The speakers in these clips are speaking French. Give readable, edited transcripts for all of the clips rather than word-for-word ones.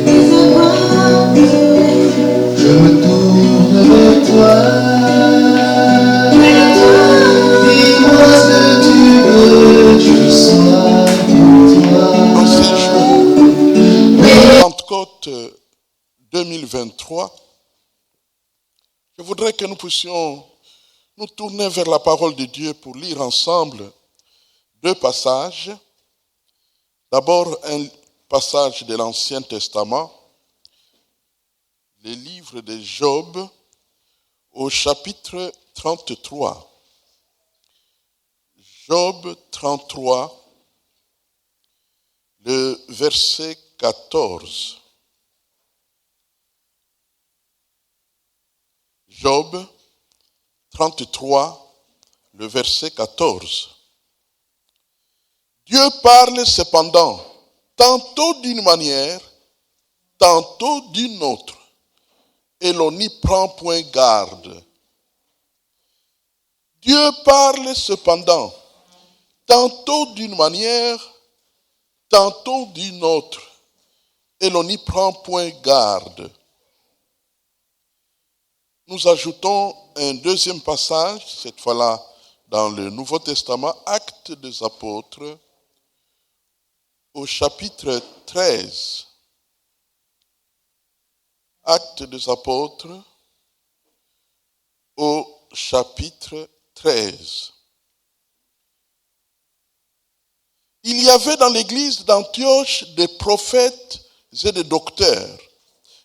Après avoir pleuré, je me tourne vers toi. Dis-moi ce que tu veux, je sois pour toi. En ces jours de Pentecôte 2023, je voudrais que nous puissions nous tourner vers la parole de Dieu pour lire ensemble deux passages. D'abord, un passage de l'Ancien Testament, le livre de Job, au chapitre 33. Job 33, le verset 14. Job 33, le verset 14. Dieu parle cependant, tantôt d'une manière, tantôt d'une autre, et l'on n'y prend point garde. Dieu parle cependant, tantôt d'une manière, tantôt d'une autre, et l'on n'y prend point garde. Nous ajoutons un deuxième passage, cette fois-là dans le Nouveau Testament, Actes des Apôtres, au chapitre 13. Actes des Apôtres, au chapitre 13. Il y avait dans l'église d'Antioche des prophètes et des docteurs.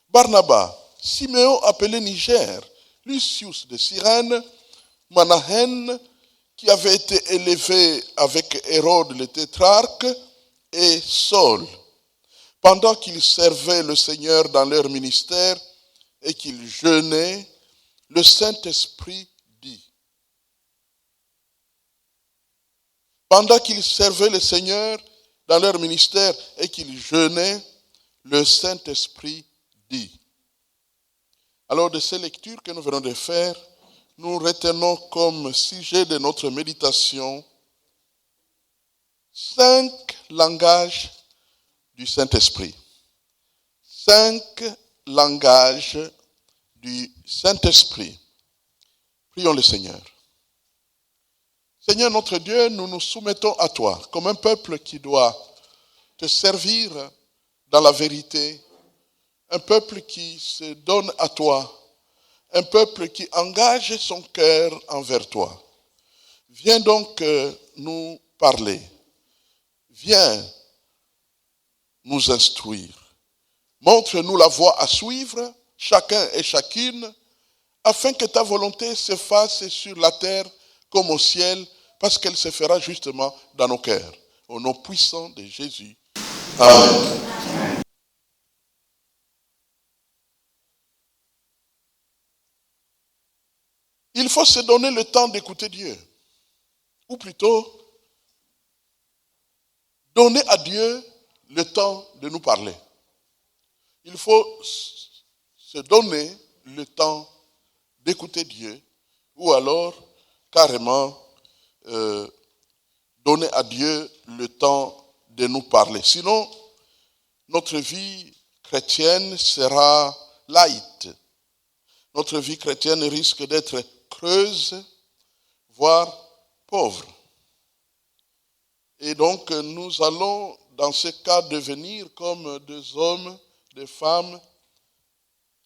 Barnabas, Siméon appelé Niger, Lucius de Cyrène, Manahen, qui avait été élevé avec Hérode le tétrarque, et Saul. Pendant qu'ils servaient le Seigneur dans leur ministère et qu'ils jeûnaient, le Saint-Esprit dit. Pendant qu'ils servaient le Seigneur dans leur ministère et qu'ils jeûnaient, le Saint-Esprit dit. Alors de ces lectures que nous venons de faire, nous retenons comme sujet de notre méditation 5 langages du Saint-Esprit. 5 langages du Saint-Esprit. Prions le Seigneur. Seigneur notre Dieu, nous nous soumettons à toi comme un peuple qui doit te servir dans la vérité, un peuple qui se donne à toi, un peuple qui engage son cœur envers toi. Viens donc nous parler. Viens nous instruire. Montre-nous la voie à suivre, chacun et chacune, afin que ta volonté se fasse sur la terre comme au ciel, parce qu'elle se fera justement dans nos cœurs. Au nom puissant de Jésus. Amen. Il faut se donner le temps d'écouter Dieu. Ou plutôt, donner à Dieu le temps de nous parler. Il faut se donner le temps d'écouter Dieu, ou alors carrément donner à Dieu le temps de nous parler. Sinon, notre vie chrétienne sera light. Notre vie chrétienne risque d'être creuse, voire pauvre. Et donc, nous allons, dans ce cas, devenir comme des hommes, des femmes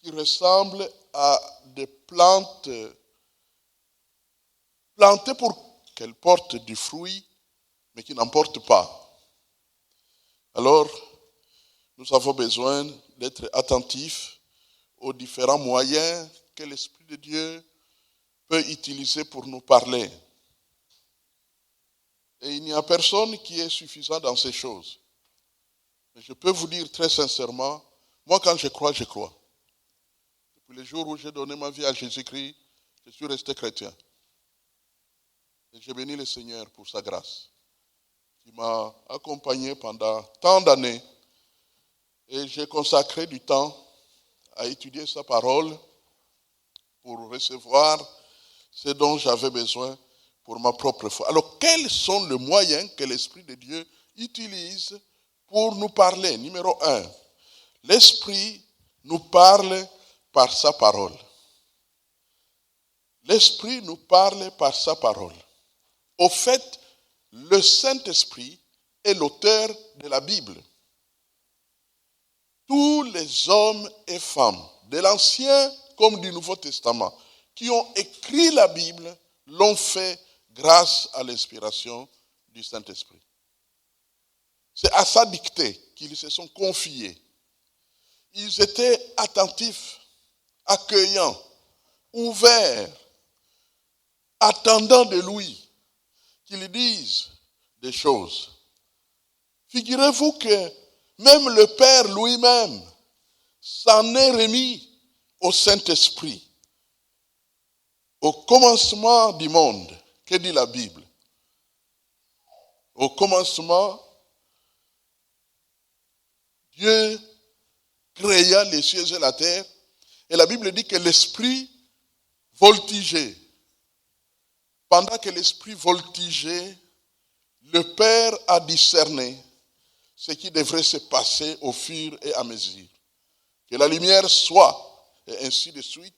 qui ressemblent à des plantes plantées pour qu'elles portent du fruit, mais qui n'en portent pas. Alors, nous avons besoin d'être attentifs aux différents moyens que l'Esprit de Dieu peut utiliser pour nous parler. Et il n'y a personne qui est suffisant dans ces choses. Mais je peux vous dire très sincèrement, moi quand je crois, je crois. Depuis le jour où j'ai donné ma vie à Jésus-Christ, je suis resté chrétien. Et je bénis le Seigneur pour sa grâce, qui m'a accompagné pendant tant d'années. Et j'ai consacré du temps à étudier sa parole pour recevoir ce dont j'avais besoin pour ma propre foi. Alors, quels sont les moyens que l'Esprit de Dieu utilise pour nous parler? Numéro 1, l'Esprit nous parle par sa parole. L'Esprit nous parle par sa parole. Au fait, le Saint-Esprit est l'auteur de la Bible. Tous les hommes et femmes, de l'Ancien comme du Nouveau Testament, qui ont écrit la Bible, l'ont fait grâce à l'inspiration du Saint-Esprit. C'est à sa dictée qu'ils se sont confiés. Ils étaient attentifs, accueillants, ouverts, attendant de lui qu'il dise des choses. Figurez-vous que même le Père lui-même s'en est remis au Saint-Esprit. Au commencement du monde, que dit la Bible? Au commencement, Dieu créa les cieux et la terre, et la Bible dit que l'Esprit voltigeait. Pendant que l'Esprit voltigeait, le Père a discerné ce qui devrait se passer au fur et à mesure. Que la lumière soit, et ainsi de suite,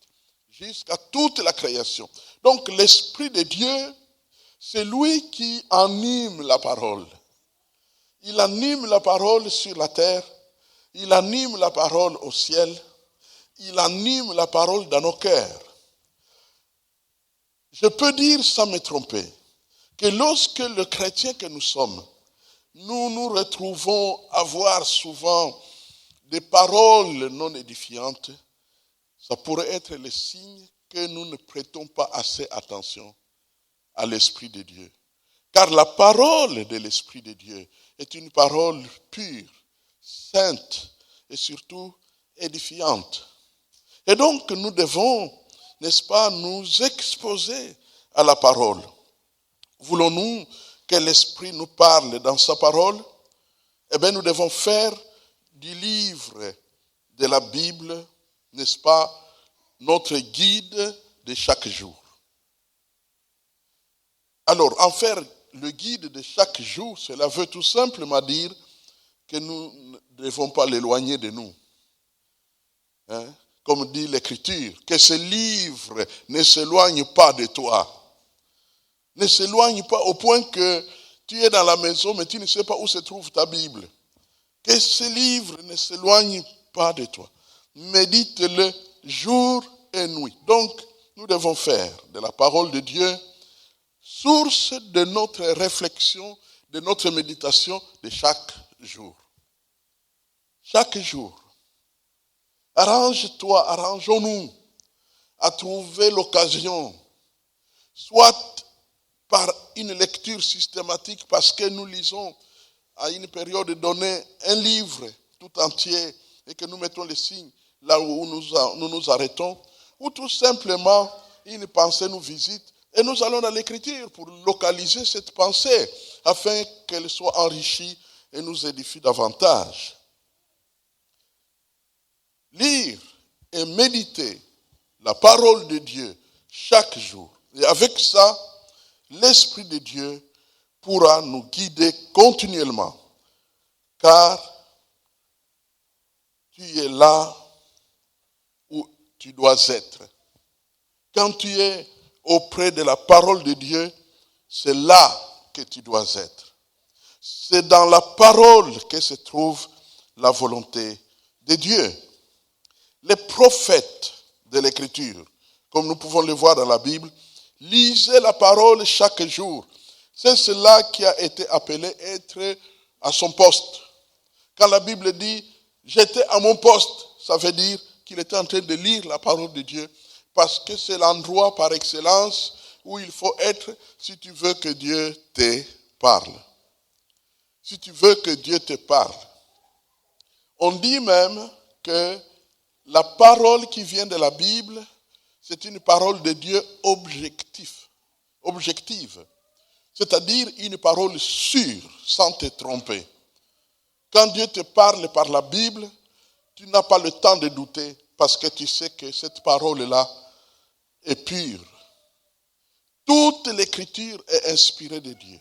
jusqu'à toute la création. Donc l'Esprit de Dieu, c'est lui qui anime la parole. Il anime la parole sur la terre, il anime la parole au ciel, il anime la parole dans nos cœurs. Je peux dire sans me tromper que lorsque le chrétien que nous sommes, nous nous retrouvons à voir souvent des paroles non édifiantes, ça pourrait être le signe que nous ne prêtons pas assez attention à l'Esprit de Dieu. Car la parole de l'Esprit de Dieu est une parole pure, sainte et surtout édifiante. Et donc nous devons, n'est-ce pas, nous exposer à la parole. Voulons-nous que l'Esprit nous parle dans sa parole? Eh bien, nous devons faire du livre de la Bible, n'est-ce pas, notre guide de chaque jour. Alors, en faire le guide de chaque jour, cela veut tout simplement dire que nous ne devons pas l'éloigner de nous. Hein? Comme dit l'Écriture, que ce livre ne s'éloigne pas de toi. Ne s'éloigne pas au point que tu es dans la maison, mais tu ne sais pas où se trouve ta Bible. Que ce livre ne s'éloigne pas de toi. Médite-le jour et nuit. Donc, nous devons faire de la parole de Dieu source de notre réflexion, de notre méditation de chaque jour. Chaque jour. Arrange-toi, arrangeons-nous à trouver l'occasion, soit par une lecture systématique, parce que nous lisons à une période donnée un livre tout entier et que nous mettons les signes là où nous nous arrêtons, ou tout simplement une pensée nous visite et nous allons dans l'Écriture pour localiser cette pensée afin qu'elle soit enrichie et nous édifie davantage. Lire et méditer la parole de Dieu chaque jour. Et avec ça, l'Esprit de Dieu pourra nous guider continuellement. Car tu es là où tu dois être. Quand tu es auprès de la parole de Dieu, c'est là que tu dois être. C'est dans la parole que se trouve la volonté de Dieu. Les prophètes de l'Écriture, comme nous pouvons le voir dans la Bible, lisaient la parole chaque jour. C'est cela qui a été appelé être à son poste. Quand la Bible dit « j'étais à mon poste », ça veut dire qu'il était en train de lire la parole de Dieu, parce que c'est l'endroit par excellence où il faut être si tu veux que Dieu te parle. Si tu veux que Dieu te parle. On dit même que la parole qui vient de la Bible, c'est une parole de Dieu objective. C'est-à-dire une parole sûre, sans te tromper. Quand Dieu te parle par la Bible, tu n'as pas le temps de douter parce que tu sais que cette parole-là est pure. Toute l'écriture est inspirée de Dieu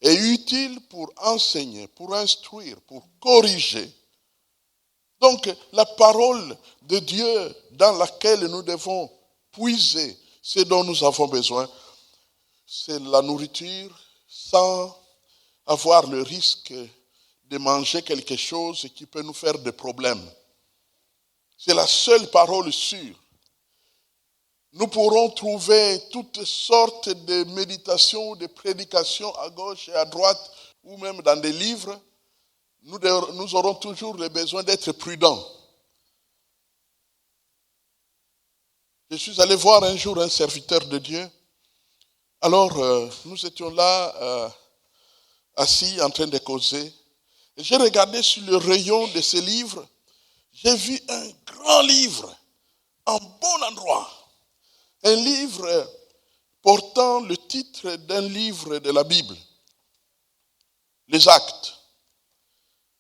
et utile pour enseigner, pour instruire, pour corriger. Donc, la parole de Dieu dans laquelle nous devons puiser ce dont nous avons besoin, c'est la nourriture sans avoir le risque de manger quelque chose qui peut nous faire des problèmes. C'est la seule parole sûre. Nous pourrons trouver toutes sortes de méditations, de prédications à gauche et à droite, ou même dans des livres. Nous aurons toujours le besoin d'être prudents. Je suis allé voir un jour un serviteur de Dieu. Alors, nous étions là, assis, en train de causer. Et j'ai regardé sur le rayon de ces livres. J'ai vu un grand livre, en bon endroit. Un livre portant le titre d'un livre de la Bible, les Actes.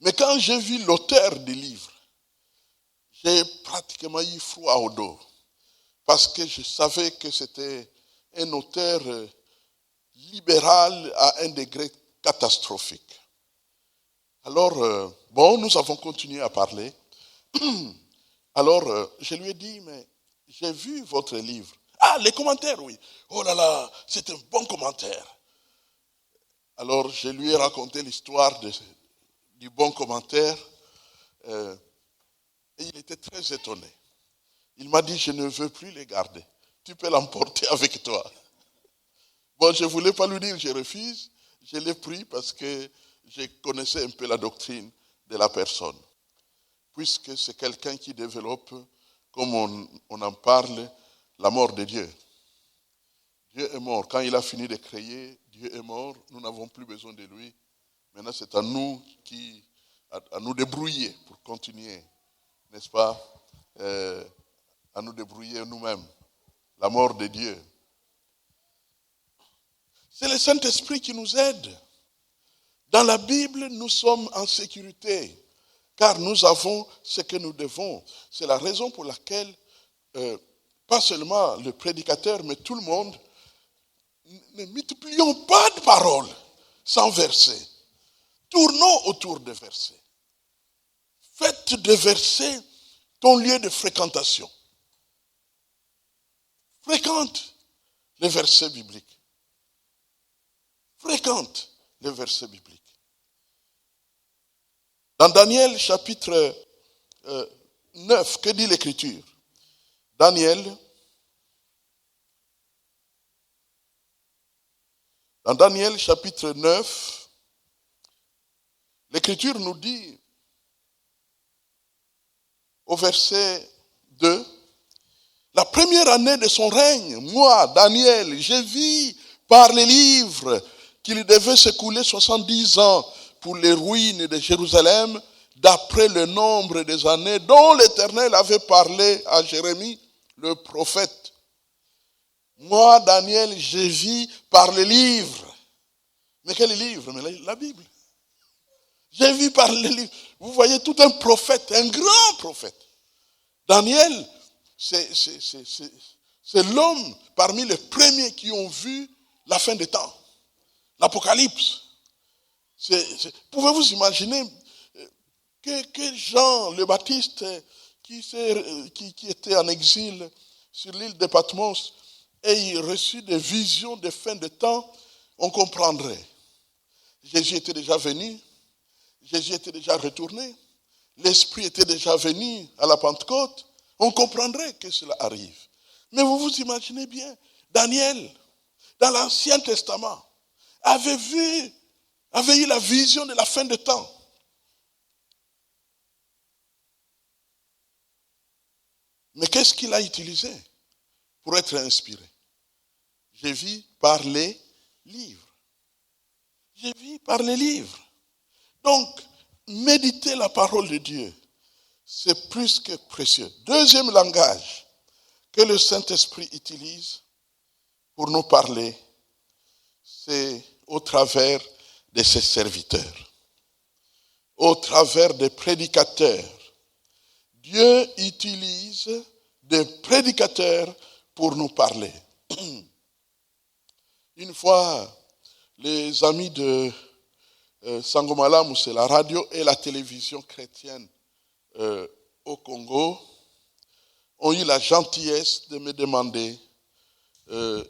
Mais quand j'ai vu l'auteur du livre, j'ai pratiquement eu froid au dos. Parce que je savais que c'était un auteur libéral à un degré catastrophique. Alors, nous avons continué à parler. Alors, je lui ai dit, mais j'ai vu votre livre. Ah, les commentaires, oui. Oh là là, c'est un bon commentaire. Alors, je lui ai raconté l'histoire du bon commentaire. Et il était très étonné. Il m'a dit, je ne veux plus les garder. Tu peux l'emporter avec toi. Bon, je ne voulais pas lui dire, je refuse. Je l'ai pris parce que je connaissais un peu la doctrine de la personne. Puisque c'est quelqu'un qui développe, comme on en parle, la mort de Dieu. Dieu est mort. Quand il a fini de créer, Dieu est mort. Nous n'avons plus besoin de lui. Maintenant, c'est à nous à nous débrouiller pour continuer, n'est-ce pas, à nous débrouiller nous-mêmes. La mort de Dieu. C'est le Saint-Esprit qui nous aide. Dans la Bible, nous sommes en sécurité, car nous avons ce que nous devons. C'est la raison pour laquelle, pas seulement le prédicateur, mais tout le monde, ne multiplions pas de paroles sans versets. Tournons autour des versets. Faites des versets ton lieu de fréquentation. Fréquente les versets bibliques. Fréquente les versets bibliques. Dans Daniel chapitre 9, que dit l'Écriture? Dans Daniel chapitre 9, l'Écriture nous dit au verset 2, la première année de son règne, moi, Daniel, j'ai vu par les livres qu'il devait s'écouler 70 ans pour les ruines de Jérusalem, d'après le nombre des années dont l'Éternel avait parlé à Jérémie, le prophète. Moi, Daniel, j'ai vu par les livres. Mais quel livre? Mais la Bible. J'ai vu par les livres. Vous voyez, tout un prophète, un grand prophète. Daniel, c'est l'homme parmi les premiers qui ont vu la fin des temps. L'Apocalypse. Pouvez-vous imaginer que Jean le Baptiste, qui était en exil sur l'île de Patmos, ait reçu des visions de fin de temps, on comprendrait. Jésus était déjà venu, Jésus était déjà retourné, l'Esprit était déjà venu à la Pentecôte, on comprendrait que cela arrive. Mais vous vous imaginez bien, Daniel, dans l'Ancien Testament, avait eu la vision de la fin de temps. Mais qu'est-ce qu'il a utilisé pour être inspiré? J'ai vu par les livres. J'ai vu par les livres. Donc, méditer la parole de Dieu, c'est plus que précieux. Deuxième langage que le Saint-Esprit utilise pour nous parler, c'est au travers de ses serviteurs, au travers des prédicateurs. Dieu utilise des prédicateurs pour nous parler. Une fois, les amis de Sangomalamu, c'est la radio et la télévision chrétienne au Congo, ont eu la gentillesse de me demander,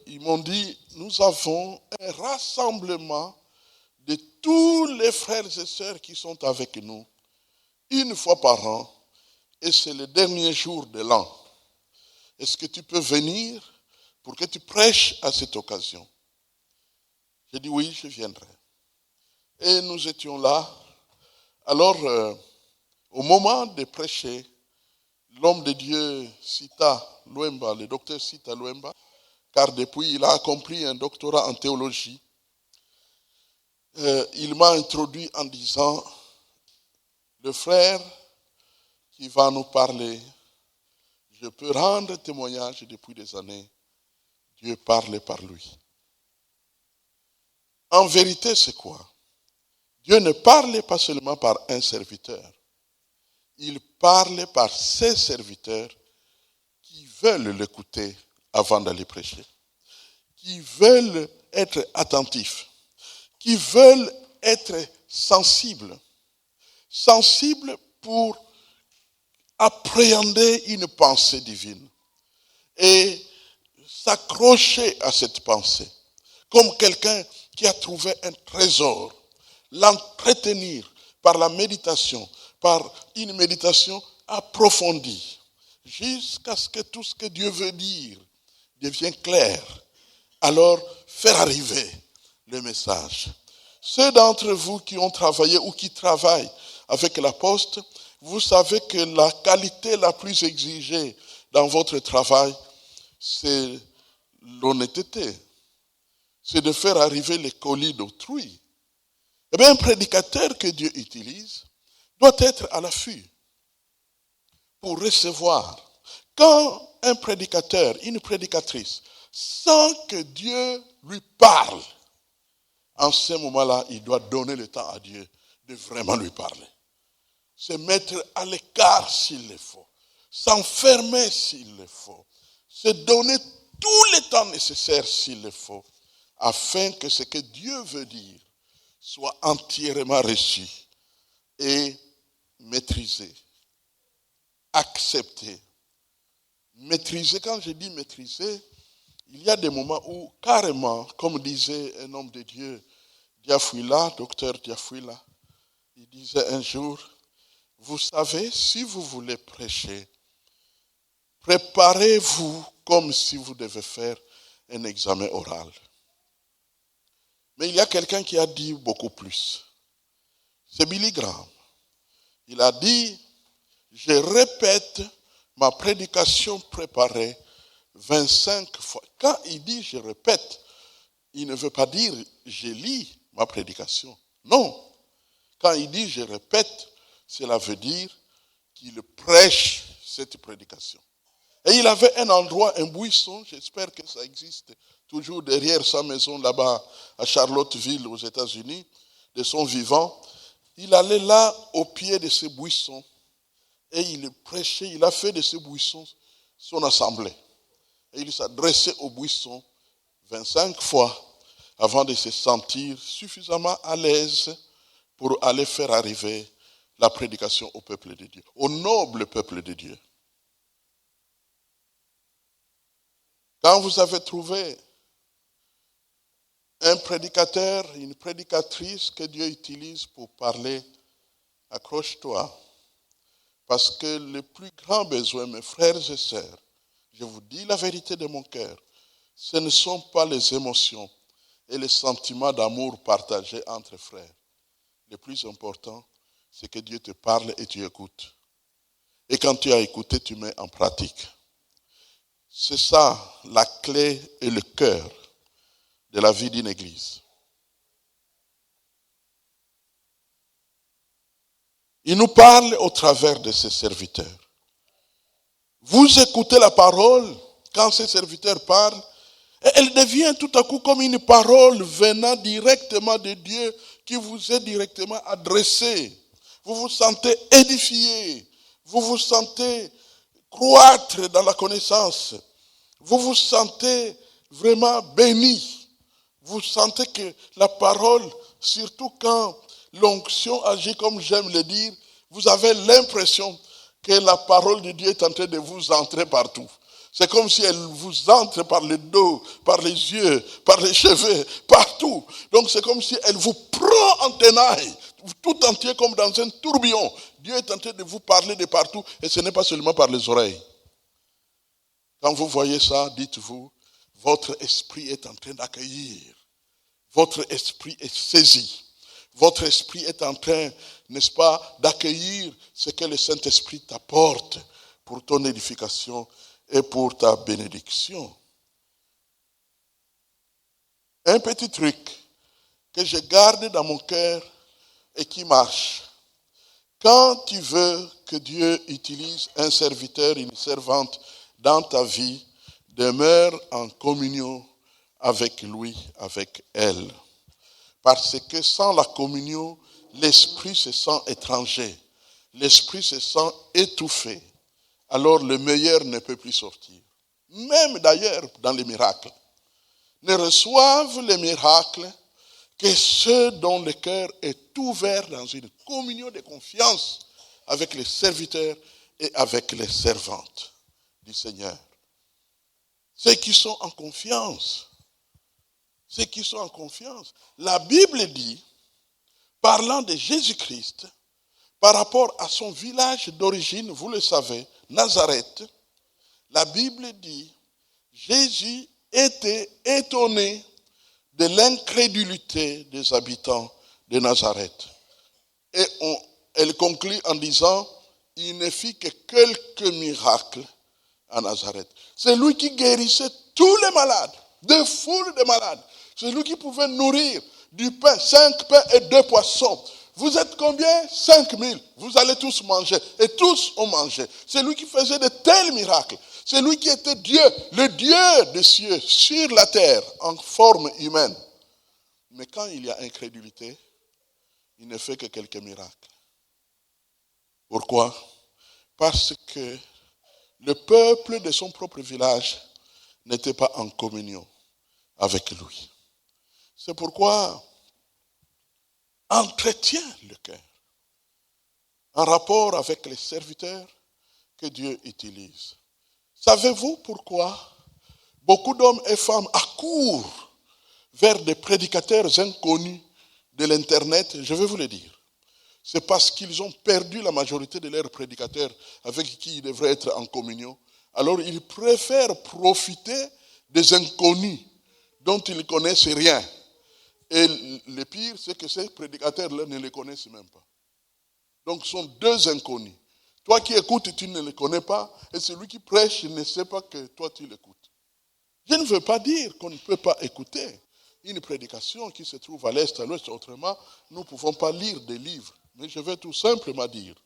ils m'ont dit, nous avons un rassemblement de tous les frères et sœurs qui sont avec nous, une fois par an, et c'est le dernier jour de l'an. Est-ce que tu peux venir pour que tu prêches à cette occasion? J'ai dit oui, je viendrai. Et nous étions là. Alors, au moment de prêcher, l'homme de Dieu Sita Luemba, le docteur Sita Luemba, car depuis il a accompli un doctorat en théologie, il m'a introduit en disant, le frère qui va nous parler, je peux rendre témoignage depuis des années, Dieu parle par lui. En vérité, c'est quoi? Dieu ne parle pas seulement par un serviteur, il parle par ses serviteurs qui veulent l'écouter avant d'aller prêcher, qui veulent être attentifs, qui veulent être sensibles pour appréhender une pensée divine et s'accrocher à cette pensée, comme quelqu'un qui a trouvé un trésor, l'entretenir par la méditation, par une méditation approfondie, jusqu'à ce que tout ce que Dieu veut dire devienne clair. Alors, faire arriver le message. Ceux d'entre vous qui ont travaillé ou qui travaillent avec la Poste, vous savez que la qualité la plus exigée dans votre travail, c'est l'honnêteté. C'est de faire arriver les colis d'autrui. Eh bien, un prédicateur que Dieu utilise doit être à l'affût pour recevoir. Quand un prédicateur, une prédicatrice, sent que Dieu lui parle, en ce moment-là, il doit donner le temps à Dieu de vraiment lui parler. Se mettre à l'écart s'il le faut, s'enfermer s'il le faut, se donner tout le temps nécessaire s'il le faut, afin que ce que Dieu veut dire soit entièrement reçu et maîtrisé, accepté. Maîtriser, quand je dis maîtriser, il y a des moments où carrément, comme disait un homme de Dieu, Diafouila, docteur Diafouila, il disait un jour, vous savez, si vous voulez prêcher, préparez-vous comme si vous devez faire un examen oral. Mais il y a quelqu'un qui a dit beaucoup plus. C'est Billy Graham. Il a dit, je répète ma prédication préparée 25 fois. Quand il dit je répète, il ne veut pas dire je lis ma prédication. Non. Quand il dit je répète, cela veut dire qu'il prêche cette prédication. Et il avait un endroit, un buisson, j'espère que ça existe toujours derrière sa maison là-bas à Charlottesville aux États-Unis, de son vivant. Il allait là au pied de ce buisson et il prêchait, il a fait de ce buisson son assemblée. Et il s'adressait au buisson 25 fois avant de se sentir suffisamment à l'aise pour aller faire arriver la prédication au peuple de Dieu, au noble peuple de Dieu. Quand vous avez trouvé un prédicateur, une prédicatrice que Dieu utilise pour parler, accroche-toi. Parce que le plus grand besoin, mes frères et sœurs, je vous dis la vérité de mon cœur, ce ne sont pas les émotions et les sentiments d'amour partagés entre frères. Le plus important, c'est que Dieu te parle et tu écoutes. Et quand tu as écouté, tu mets en pratique. C'est ça la clé et le cœur de la vie d'une église. Il nous parle au travers de ses serviteurs. Vous écoutez la parole quand ces serviteurs parlent, et elle devient tout à coup comme une parole venant directement de Dieu qui vous est directement adressée. Vous vous sentez édifié, vous vous sentez croître dans la connaissance, vous vous sentez vraiment béni. vous sentez que la parole, surtout quand l'onction agit comme j'aime le dire, vous avez l'impression que la parole de Dieu est en train de vous entrer partout. C'est comme si elle vous entre par le dos, par les yeux, par les cheveux, partout. Donc c'est comme si elle vous prend en tenaille, tout entier comme dans un tourbillon. Dieu est en train de vous parler de partout et ce n'est pas seulement par les oreilles. Quand vous voyez ça, dites-vous, votre esprit est en train d'accueillir. Votre esprit est saisi. Votre esprit est en train, n'est-ce pas, d'accueillir ce que le Saint-Esprit t'apporte pour ton édification et pour ta bénédiction. Un petit truc que je garde dans mon cœur et qui marche. Quand tu veux que Dieu utilise un serviteur, une servante dans ta vie, demeure en communion avec lui, avec elle. Parce que sans la communion, l'esprit se sent étranger, l'esprit se sent étouffé. Alors le meilleur ne peut plus sortir. Même d'ailleurs dans les miracles. Ne reçoivent les miracles que ceux dont le cœur est ouvert dans une communion de confiance avec les serviteurs et avec les servantes du Seigneur. Ceux qui sont en confiance. Ceux qui sont en confiance. La Bible dit, parlant de Jésus-Christ, par rapport à son village d'origine, vous le savez, Nazareth, la Bible dit, Jésus était étonné de l'incrédulité des habitants de Nazareth. Et elle conclut en disant, il ne fit que quelques miracles à Nazareth. C'est lui qui guérissait tous les malades, des foules de malades. C'est lui qui pouvait nourrir du pain, 5 pains et 2 poissons. Vous êtes combien? 5000. Vous allez tous manger. Et tous ont mangé. C'est lui qui faisait de tels miracles. C'est lui qui était Dieu, le Dieu des cieux, sur la terre, en forme humaine. Mais quand il y a incrédulité, il ne fait que quelques miracles. Pourquoi? Parce que le peuple de son propre village n'était pas en communion avec lui. C'est pourquoi entretient le cœur en rapport avec les serviteurs que Dieu utilise. Savez-vous pourquoi beaucoup d'hommes et femmes accourent vers des prédicateurs inconnus de l'Internet? Je vais vous le dire. C'est parce qu'ils ont perdu la majorité de leurs prédicateurs avec qui ils devraient être en communion. Alors ils préfèrent profiter des inconnus dont ils ne connaissent rien. Et le pire, c'est que ces prédicateurs-là ne les connaissent même pas. Donc ce sont deux inconnus. Toi qui écoutes, tu ne les connais pas. Et celui qui prêche ne sait pas que toi tu l'écoutes. Je ne veux pas dire qu'on ne peut pas écouter une prédication qui se trouve à l'est, à l'ouest. Autrement, nous ne pouvons pas lire des livres. Mais je vais tout simplement dire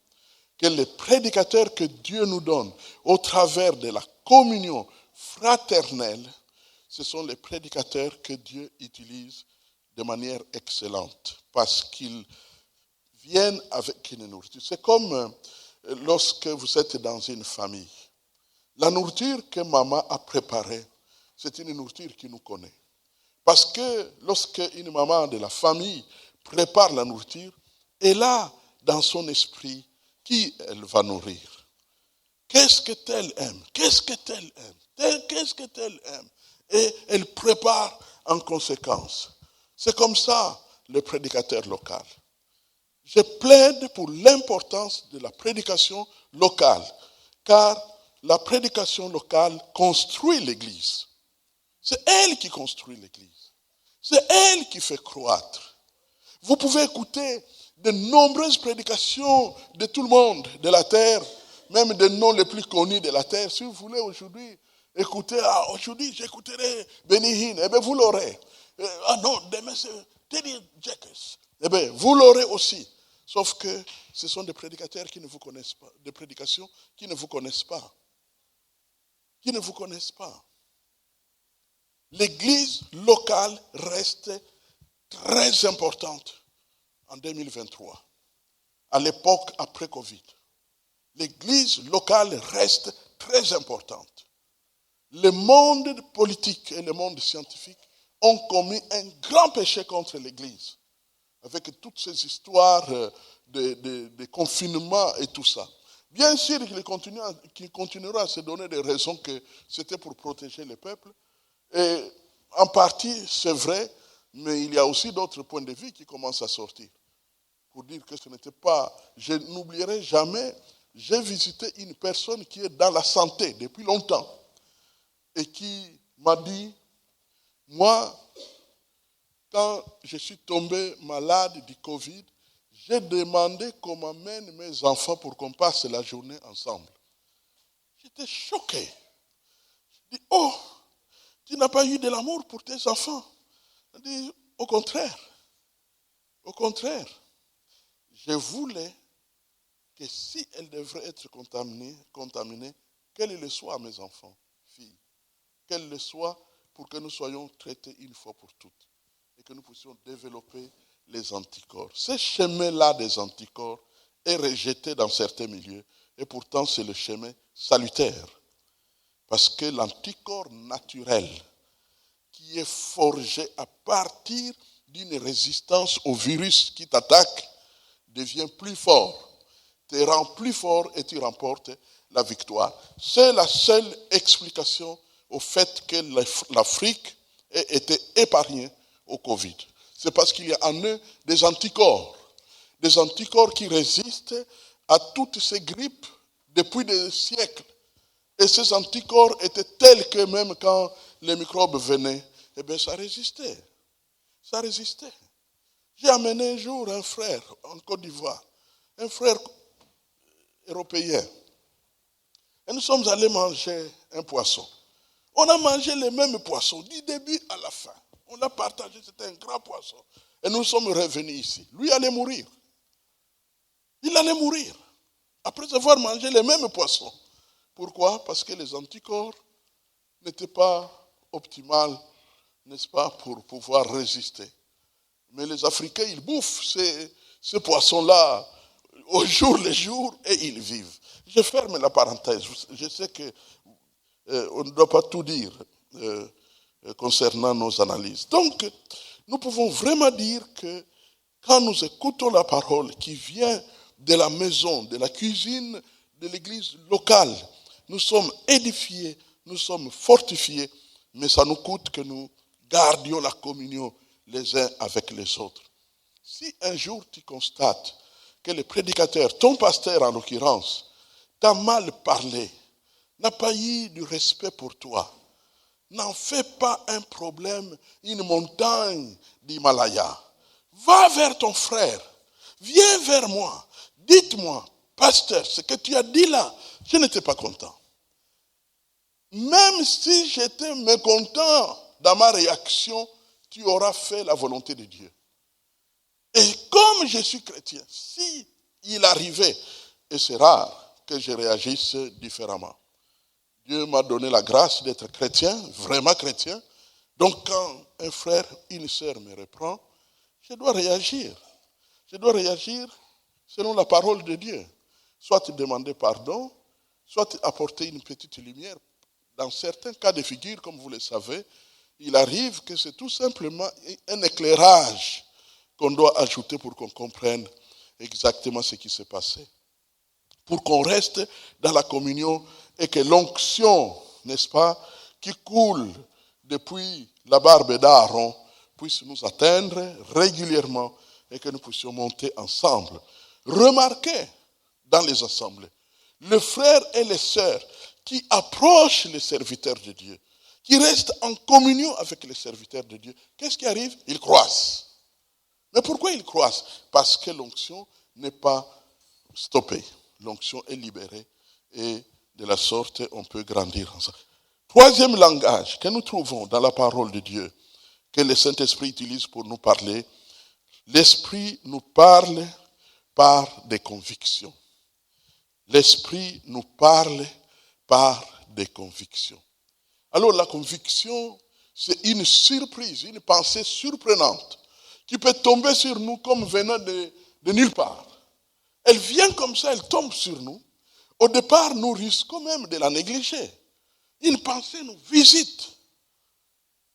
que les prédicateurs que Dieu nous donne au travers de la communion fraternelle, ce sont les prédicateurs que Dieu utilise de manière excellente parce qu'ils viennent avec une nourriture. C'est comme lorsque vous êtes dans une famille. La nourriture que maman a préparée, c'est une nourriture qui nous connaît. Parce que lorsque une maman de la famille prépare la nourriture, elle a dans son esprit qui elle va nourrir. Qu'est-ce que tel aime? Qu'est-ce que tel aime? Qu'est-ce que tel aime? Et elle prépare en conséquence. C'est comme ça le prédicateur local. Je plaide pour l'importance de la prédication locale, car la prédication locale construit l'Église. C'est elle qui construit l'Église. C'est elle qui fait croître. Vous pouvez écouter de nombreuses prédications de tout le monde, de la terre, même des noms les plus connus de la terre. Si vous voulez aujourd'hui écouter, aujourd'hui j'écouterai Benny Hinn, eh bien vous l'aurez. Non, demain c'est Teddy Jakes. Eh bien vous l'aurez aussi. Sauf que ce sont des prédicateurs qui ne vous connaissent pas, des prédications qui ne vous connaissent pas. Qui ne vous connaissent pas. L'église locale reste très importante en 2023, à l'époque après Covid. L'église locale reste très importante. Le monde politique et le monde scientifique ont commis un grand péché contre l'Église, avec toutes ces histoires de confinement et tout ça. Bien sûr qu'il continuera à se donner des raisons que c'était pour protéger le peuple. Et en partie, c'est vrai, mais il y a aussi d'autres points de vue qui commencent à sortir. Pour dire que ce n'était pas... Je n'oublierai jamais, j'ai visité une personne qui est dans la santé depuis longtemps et qui m'a dit, moi, quand je suis tombé malade du Covid, j'ai demandé qu'on m'amène mes enfants pour qu'on passe la journée ensemble. J'étais choqué. Je dis, oh, tu n'as pas eu de l'amour pour tes enfants. Je dis, au contraire. Au contraire. Je voulais que si elles devraient être contaminées, qu'elles le soient, mes enfants, filles. Qu'elles le soient pour que nous soyons traités une fois pour toutes. Et que nous puissions développer les anticorps. Ce chemin-là des anticorps est rejeté dans certains milieux. Et pourtant, c'est le chemin salutaire. Parce que l'anticorps naturel, qui est forgé à partir d'une résistance au virus qui t'attaque, devient plus fort, te rend plus fort et tu remportes la victoire. C'est la seule explication au fait que l'Afrique ait été épargnée au Covid. C'est parce qu'il y a en eux des anticorps qui résistent à toutes ces grippes depuis des siècles. Et ces anticorps étaient tels que même quand les microbes venaient, eh bien ça résistait. Ça résistait. J'ai amené un jour un frère en Côte d'Ivoire, un frère européen. Et nous sommes allés manger un poisson. On a mangé les mêmes poissons du début à la fin. On l'a partagé, c'était un grand poisson. Et nous sommes revenus ici. Lui allait mourir. Il allait mourir. Après avoir mangé les mêmes poissons. Pourquoi? Parce que les anticorps n'étaient pas optimales, n'est-ce pas, pour pouvoir résister. Mais les Africains, ils bouffent ces poissons-là au jour le jour et ils vivent. Je ferme la parenthèse. Je sais qu'on ne doit pas tout dire concernant nos analyses. Donc, nous pouvons vraiment dire que quand nous écoutons la parole qui vient de la maison, de la cuisine, de l'église locale, nous sommes édifiés, nous sommes fortifiés, mais ça nous coûte que nous gardions la communion les uns avec les autres. Si un jour tu constates que le prédicateur, ton pasteur en l'occurrence, t'a mal parlé, n'a pas eu du respect pour toi, n'en fais pas un problème, une montagne d'Himalaya. Va vers ton frère, viens vers moi, dites-moi, pasteur, ce que tu as dit là, je n'étais pas content. Même si j'étais mécontent dans ma réaction, tu auras fait la volonté de Dieu. Et comme je suis chrétien, si il arrivait, et c'est rare que je réagisse différemment. Dieu m'a donné la grâce d'être chrétien, vraiment chrétien. Donc quand un frère, une sœur me reprend, je dois réagir. Je dois réagir selon la parole de Dieu. Soit demander pardon, soit apporter une petite lumière. Dans certains cas de figure, comme vous le savez, il arrive que c'est tout simplement un éclairage qu'on doit ajouter pour qu'on comprenne exactement ce qui s'est passé. Pour qu'on reste dans la communion et que l'onction, n'est-ce pas, qui coule depuis la barbe d'Aaron puisse nous atteindre régulièrement et que nous puissions monter ensemble. Remarquez dans les assemblées, les frères et les sœurs qui approchent les serviteurs de Dieu, qui restent en communion avec les serviteurs de Dieu, qu'est-ce qui arrive? Ils croissent. Mais pourquoi ils croissent? Parce que l'onction n'est pas stoppée. L'onction est libérée et de la sorte on peut grandir ensemble. Troisième langage que nous trouvons dans la parole de Dieu, que le Saint-Esprit utilise pour nous parler, l'Esprit nous parle par des convictions. L'Esprit nous parle par des convictions. Alors la conviction, c'est une surprise, une pensée surprenante qui peut tomber sur nous comme venant de nulle part. Elle vient comme ça, elle tombe sur nous. Au départ, nous risquons même de la négliger. Une pensée nous visite.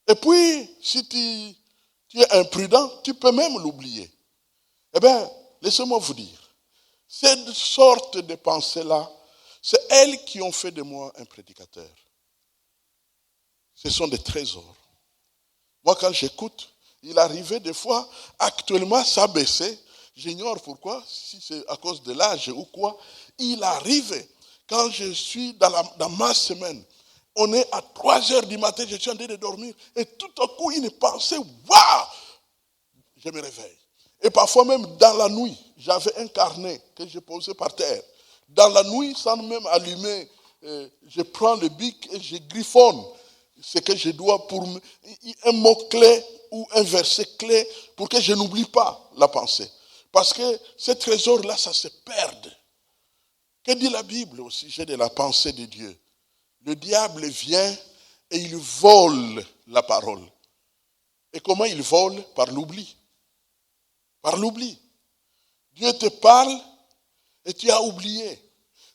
Et Et puis, si tu es imprudent, tu peux même l'oublier. Eh bien, laissez-moi vous dire, cette sorte de pensée-là, c'est elles qui ont fait de moi un prédicateur. Ce sont des trésors. Moi, quand j'écoute, il arrivait des fois, actuellement, ça baissait. J'ignore pourquoi, si c'est à cause de l'âge ou quoi. Il arrivait, quand je suis dans ma semaine, on est à 3 heures du matin, je suis en train de dormir, et tout à coup, une pensée, waouh, je me réveille. Et parfois même dans la nuit, j'avais un carnet que je posais par terre. Dans la nuit, sans même allumer, je prends le bic et je griffonne ce que je dois pour un mot clé ou un verset clé pour que je n'oublie pas la pensée. Parce que ces trésors-là, ça se perd. Que dit la Bible au sujet de la pensée de Dieu? Le diable vient et il vole la parole. Et comment il vole? Par l'oubli. Par l'oubli. Dieu te parle et tu as oublié.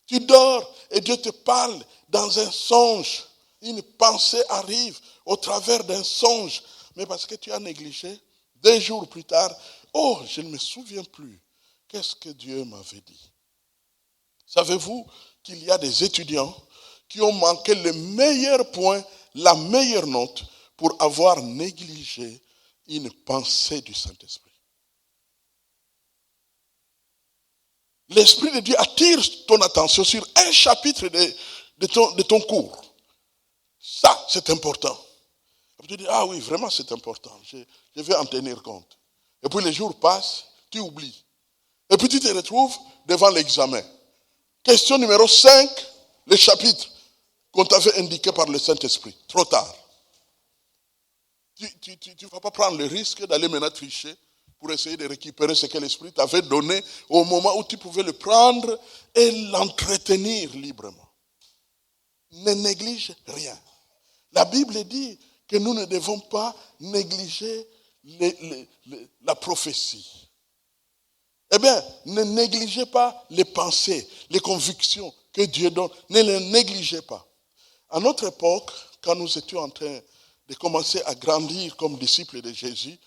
Tu dors et Dieu te parle dans un songe. Une pensée arrive au travers d'un songe. Mais parce que tu as négligé, 2 jours plus tard, oh, je ne me souviens plus. Qu'est-ce que Dieu m'avait dit? Savez-vous qu'il y a des étudiants qui ont manqué le meilleur point, la meilleure note pour avoir négligé une pensée du Saint-Esprit? L'Esprit de Dieu attire ton attention sur un chapitre de ton cours. Ça, c'est important. Et puis tu dis, ah oui, vraiment c'est important. Je vais en tenir compte. Et puis les jours passent, tu oublies. Et puis tu te retrouves devant l'examen. Question numéro 5, le chapitre qu'on t'avait indiqué par le Saint-Esprit. Trop tard. Tu ne vas pas prendre le risque d'aller maintenant tricher pour essayer de récupérer ce que l'Esprit t'avait donné au moment où tu pouvais le prendre et l'entretenir librement. Ne néglige rien. La Bible dit que nous ne devons pas négliger la prophétie. Eh bien, ne négligez pas les pensées, les convictions que Dieu donne. Ne les négligez pas. À notre époque, quand nous étions en train de commencer à grandir comme disciples de Jésus,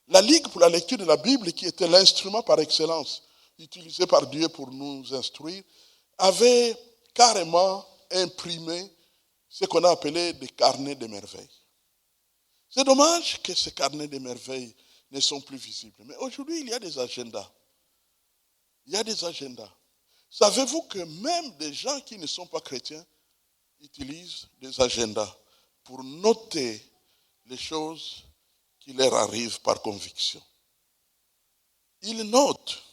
la Ligue pour la lecture de la Bible, qui était l'instrument par excellence utilisé par Dieu pour nous instruire, avait carrément imprimé ce qu'on a appelé des carnets de merveilles. C'est dommage que ces carnets de merveilles ne sont plus visibles. Mais aujourd'hui, il y a des agendas. Il y a des agendas. Savez-vous que même des gens qui ne sont pas chrétiens utilisent des agendas pour noter les choses qui leur arrivent par conviction? Ils notent.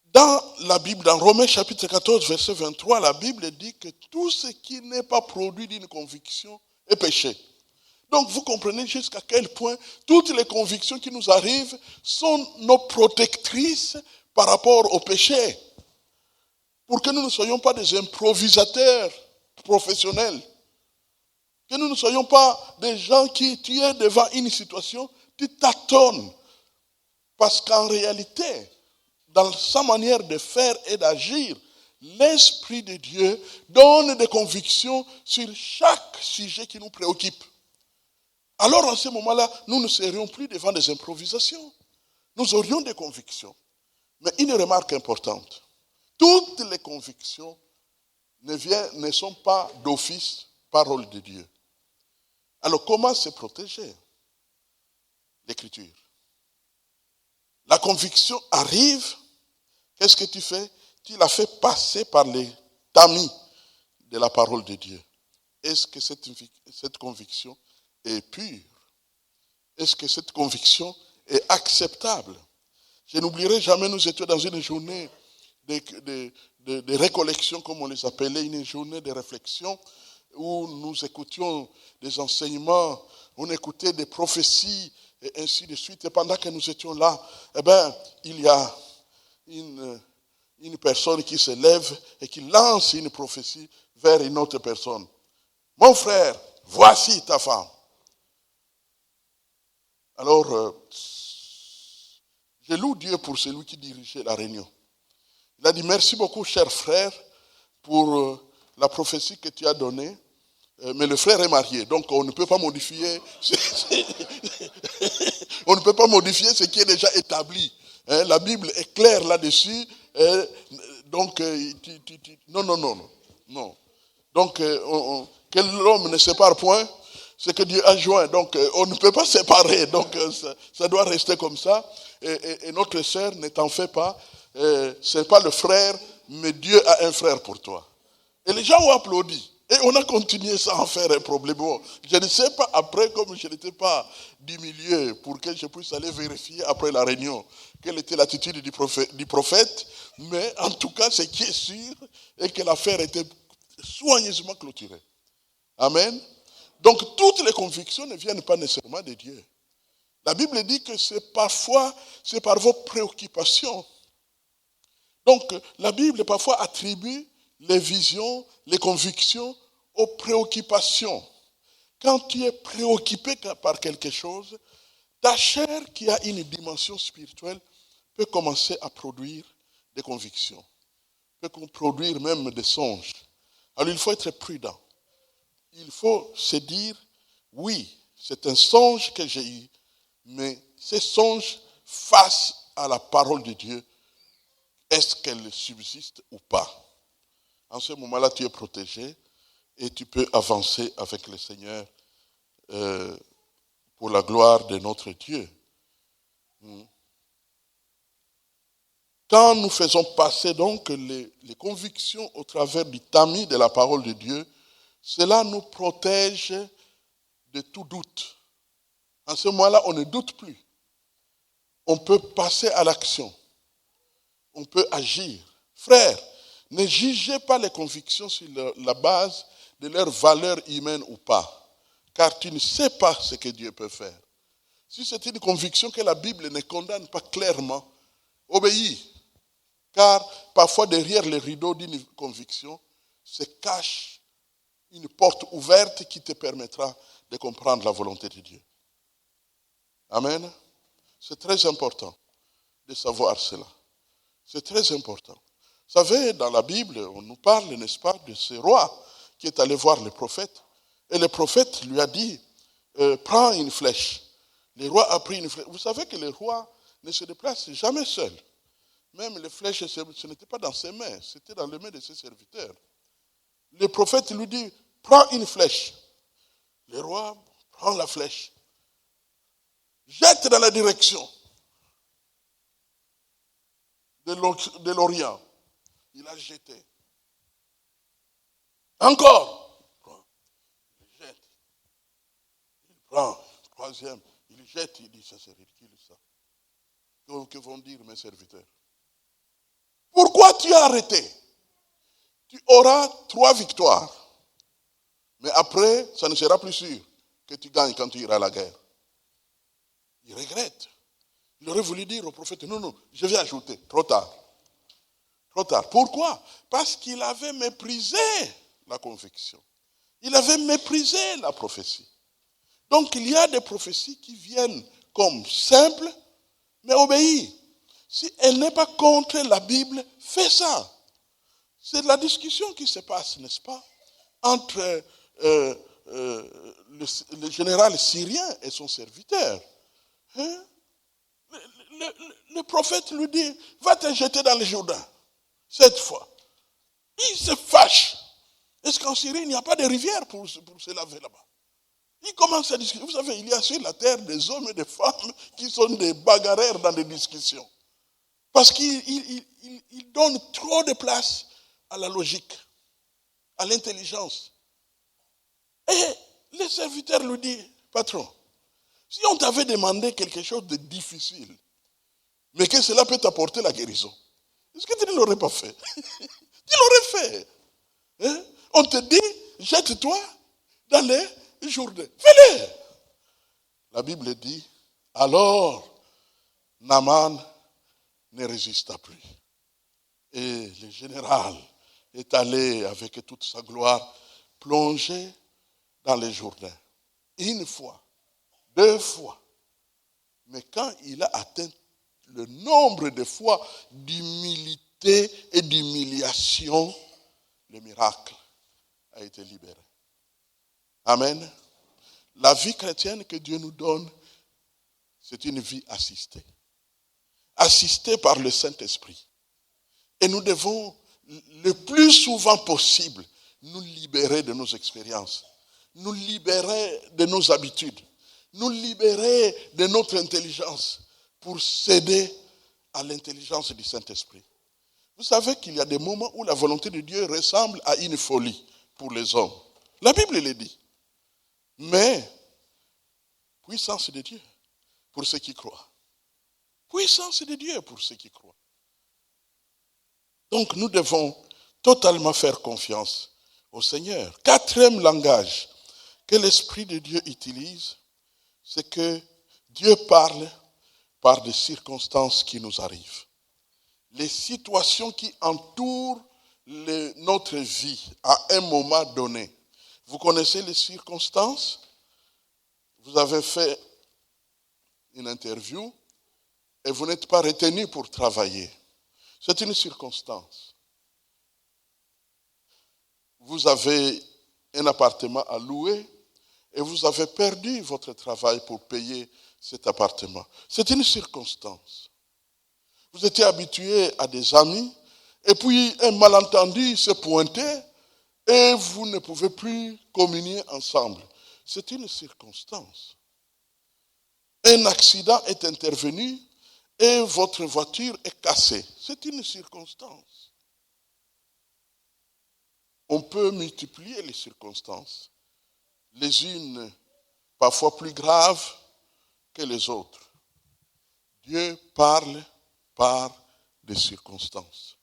Dans la Bible, dans Romains chapitre 14, verset 23, la Bible dit que tout ce qui n'est pas produit d'une conviction est péché. Donc vous comprenez jusqu'à quel point toutes les convictions qui nous arrivent sont nos protectrices par rapport au péché. Pour que nous ne soyons pas des improvisateurs professionnels. Que nous ne soyons pas des gens qui, tu es devant une situation, tu tâtonnes. Parce qu'en réalité, dans sa manière de faire et d'agir, l'Esprit de Dieu donne des convictions sur chaque sujet qui nous préoccupe. Alors en ce moment-là, nous ne serions plus devant des improvisations. Nous aurions des convictions. Mais une remarque importante, toutes les convictions ne sont pas d'office parole de Dieu. Alors comment se protéger? L'Écriture. La conviction arrive, qu'est-ce que tu fais? Tu la fais passer par les tamis de la parole de Dieu. Est-ce que cette conviction est pure? Est-ce que cette conviction est acceptable? Je n'oublierai jamais, nous étions dans une journée de récollection, comme on les appelait, une journée de réflexion, où nous écoutions des enseignements, on écoutait des prophéties, et ainsi de suite. Et pendant que nous étions là, eh bien, il y a une personne qui se lève et qui lance une prophétie vers une autre personne. Mon frère, voici ta femme. Alors, je loue Dieu pour celui qui dirigeait la réunion. Il a dit, merci beaucoup, cher frère, pour la prophétie que tu as donnée. Mais le frère est marié, donc on ne peut pas modifier. On ne peut pas modifier ce qui est déjà établi. Hein, la Bible est claire là-dessus. Donc, non. Donc, que l'homme ne sépare point ce que Dieu a joint. Donc, on ne peut pas séparer. Donc, ça doit rester comme ça. Et notre sœur, ne t'en fais pas. Ce n'est pas le frère, mais Dieu a un frère pour toi. Et les gens ont applaudi. Et on a continué sans en faire un problème. Bon, je ne sais pas après, comme je n'étais pas du milieu, pour que je puisse aller vérifier après la réunion quelle était l'attitude du prophète. Mais en tout cas, ce qui est sûr est que l'affaire était soigneusement clôturée. Amen. Donc, toutes les convictions ne viennent pas nécessairement de Dieu. La Bible dit que c'est par vos préoccupations. Donc, la Bible parfois attribue les visions, les convictions aux préoccupations. Quand tu es préoccupé par quelque chose, ta chair qui a une dimension spirituelle peut commencer à produire des convictions, peut produire même des songes. Alors il faut être prudent. Il faut se dire, oui, c'est un songe que j'ai eu, mais ces songes face à la parole de Dieu, est-ce qu'elle subsiste ou pas? En ce moment-là, tu es protégé et tu peux avancer avec le Seigneur pour la gloire de notre Dieu. Quand nous faisons passer donc les convictions au travers du tamis de la parole de Dieu, cela nous protège de tout doute. En ce moment-là, on ne doute plus. On peut passer à l'action. On peut agir. Frère, ne jugez pas les convictions sur la base de leur valeur humaine ou pas, car tu ne sais pas ce que Dieu peut faire. Si c'est une conviction que la Bible ne condamne pas clairement, obéis, car parfois derrière les rideaux d'une conviction se cache une porte ouverte qui te permettra de comprendre la volonté de Dieu. Amen. C'est très important de savoir cela. C'est très important. Vous savez, dans la Bible, on nous parle, n'est-ce pas, de ce roi qui est allé voir le prophète. Et le prophète lui a dit, prends une flèche. Le roi a pris une flèche. Vous savez que le roi ne se déplace jamais seul. Même les flèches, ce n'était pas dans ses mains, c'était dans les mains de ses serviteurs. Le prophète lui dit, prends une flèche. Le roi prend la flèche. Jette dans la direction de l'Orient. Il a jeté. Encore. Il jette. Il prend. Troisième. Il jette. Il dit, ça c'est ridicule ça. Que vont dire mes serviteurs? Pourquoi tu as arrêté? Tu auras 3 victoires. Mais après, ça ne sera plus sûr que tu gagnes quand tu iras à la guerre. Il regrette. Il aurait voulu dire au prophète, non, je vais ajouter. Trop tard. Trop tard. Pourquoi? Parce qu'il avait méprisé la conviction. Il avait méprisé la prophétie. Donc il y a des prophéties qui viennent comme simples, mais obéis. Si elle n'est pas contre la Bible, fais ça. C'est la discussion qui se passe, n'est-ce pas, entre le général syrien et son serviteur. Hein? Le prophète lui dit, va te jeter dans le Jourdain, cette fois. Il se fâche. Est-ce qu'en Syrie, il n'y a pas de rivière pour se laver là-bas? Il commence à discuter. Vous savez, il y a sur la terre des hommes et des femmes qui sont des bagarreurs dans des discussions. Parce qu'ils donnent trop de place à la logique, à l'intelligence. Et le serviteur lui dit, patron, si on t'avait demandé quelque chose de difficile, mais que cela peut t'apporter la guérison, est-ce que tu ne l'aurais pas fait? Tu l'aurais fait. Hein? On te dit, jette-toi dans les Jourdains. Fais-le. La Bible dit, alors Naaman ne résista plus. Et le général est allé avec toute sa gloire plonger dans les Jourdains. 1 fois, 2 fois. Mais quand il a atteint le nombre de fois d'humilité et d'humiliation, le miracle a été libéré. Amen. La vie chrétienne que Dieu nous donne, c'est une vie assistée. Assistée par le Saint-Esprit. Et nous devons, le plus souvent possible, nous libérer de nos expériences, nous libérer de nos habitudes, nous libérer de notre intelligence pour céder à l'intelligence du Saint-Esprit. Vous savez qu'il y a des moments où la volonté de Dieu ressemble à une folie pour les hommes. La Bible le dit. Mais, puissance de Dieu pour ceux qui croient. Puissance de Dieu pour ceux qui croient. Donc nous devons totalement faire confiance au Seigneur. Quatrième langage que l'Esprit de Dieu utilise, c'est que Dieu parle par des circonstances qui nous arrivent. Les situations qui entourent notre vie à un moment donné. Vous connaissez les circonstances? Vous avez fait une interview et vous n'êtes pas retenu pour travailler. C'est une circonstance. Vous avez un appartement à louer et vous avez perdu votre travail pour payer cet appartement. C'est une circonstance. Vous étiez habitué à des amis et puis un malentendu s'est pointé et vous ne pouvez plus communier ensemble. C'est une circonstance. Un accident est intervenu et votre voiture est cassée. C'est une circonstance. On peut multiplier les circonstances, les unes parfois plus graves que les autres. Dieu parle par des circonstances.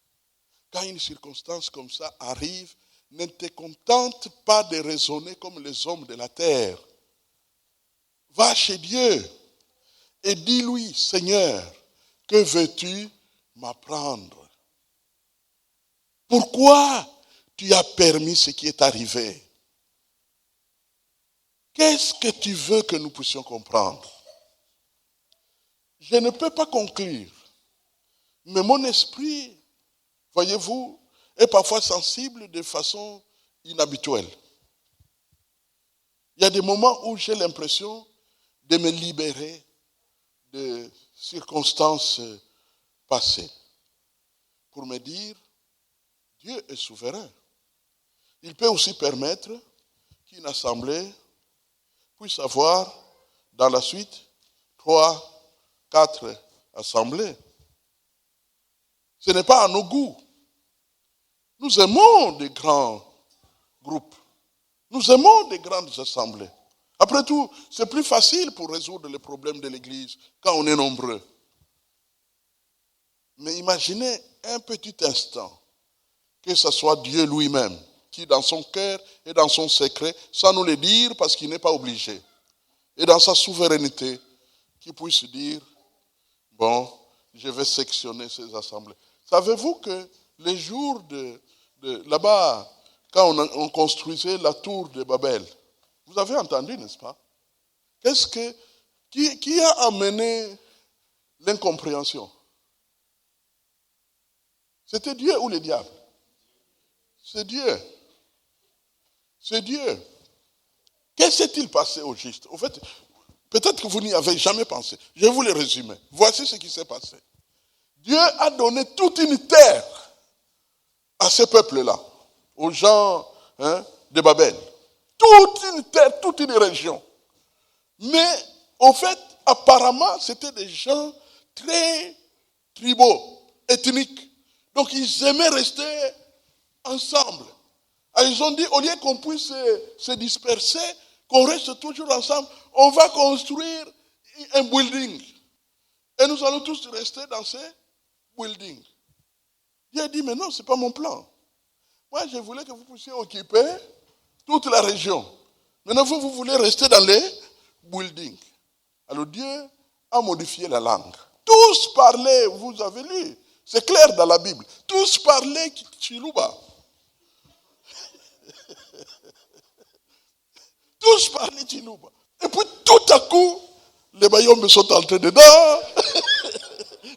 Quand une circonstance comme ça arrive, ne te contente pas de raisonner comme les hommes de la terre. Va chez Dieu et dis-lui, Seigneur, que veux-tu m'apprendre? Pourquoi tu as permis ce qui est arrivé? Qu'est-ce que tu veux que nous puissions comprendre? Je ne peux pas conclure, mais mon esprit, voyez-vous, est parfois sensible de façon inhabituelle. Il y a des moments où j'ai l'impression de me libérer de circonstances passées pour me dire, Dieu est souverain. Il peut aussi permettre qu'une assemblée puisse avoir dans la suite 3, 4 assemblées. Ce n'est pas à nos goûts. Nous aimons des grands groupes. Nous aimons des grandes assemblées. Après tout, c'est plus facile pour résoudre les problèmes de l'Église quand on est nombreux. Mais imaginez un petit instant que ce soit Dieu lui-même qui, dans son cœur et dans son secret, sans nous le dire parce qu'il n'est pas obligé, et dans sa souveraineté, qui puisse dire, bon, je vais sectionner ces assemblées. Savez-vous que les jours de là-bas, quand on construisait la tour de Babel, vous avez entendu, n'est-ce pas? Qui a amené l'incompréhension? C'était Dieu ou le diable? C'est Dieu. C'est Dieu. Qu'est-ce qui s'est-il passé au juste? En fait, peut-être que vous n'y avez jamais pensé. Je vais vous le résumer. Voici ce qui s'est passé. Dieu a donné toute une terre à ce peuple-là, aux gens de Babel. Toute une terre, toute une région. Mais, au fait, apparemment, c'était des gens très tribaux, ethniques. Donc, ils aimaient rester ensemble. Et ils ont dit, au lieu qu'on puisse se disperser, qu'on reste toujours ensemble, on va construire un building. Et nous allons tous rester dans ce building. Dieu a dit, mais non, ce n'est pas mon plan. Moi, je voulais que vous puissiez occuper toute la région. Maintenant, vous voulez rester dans les buildings. Alors Dieu a modifié la langue. Tous parlaient, vous avez lu, c'est clair dans la Bible, tous parlaient Chiluba. Tous parlaient Chiluba. Et puis tout à coup, les Bayombe sont entrés dedans,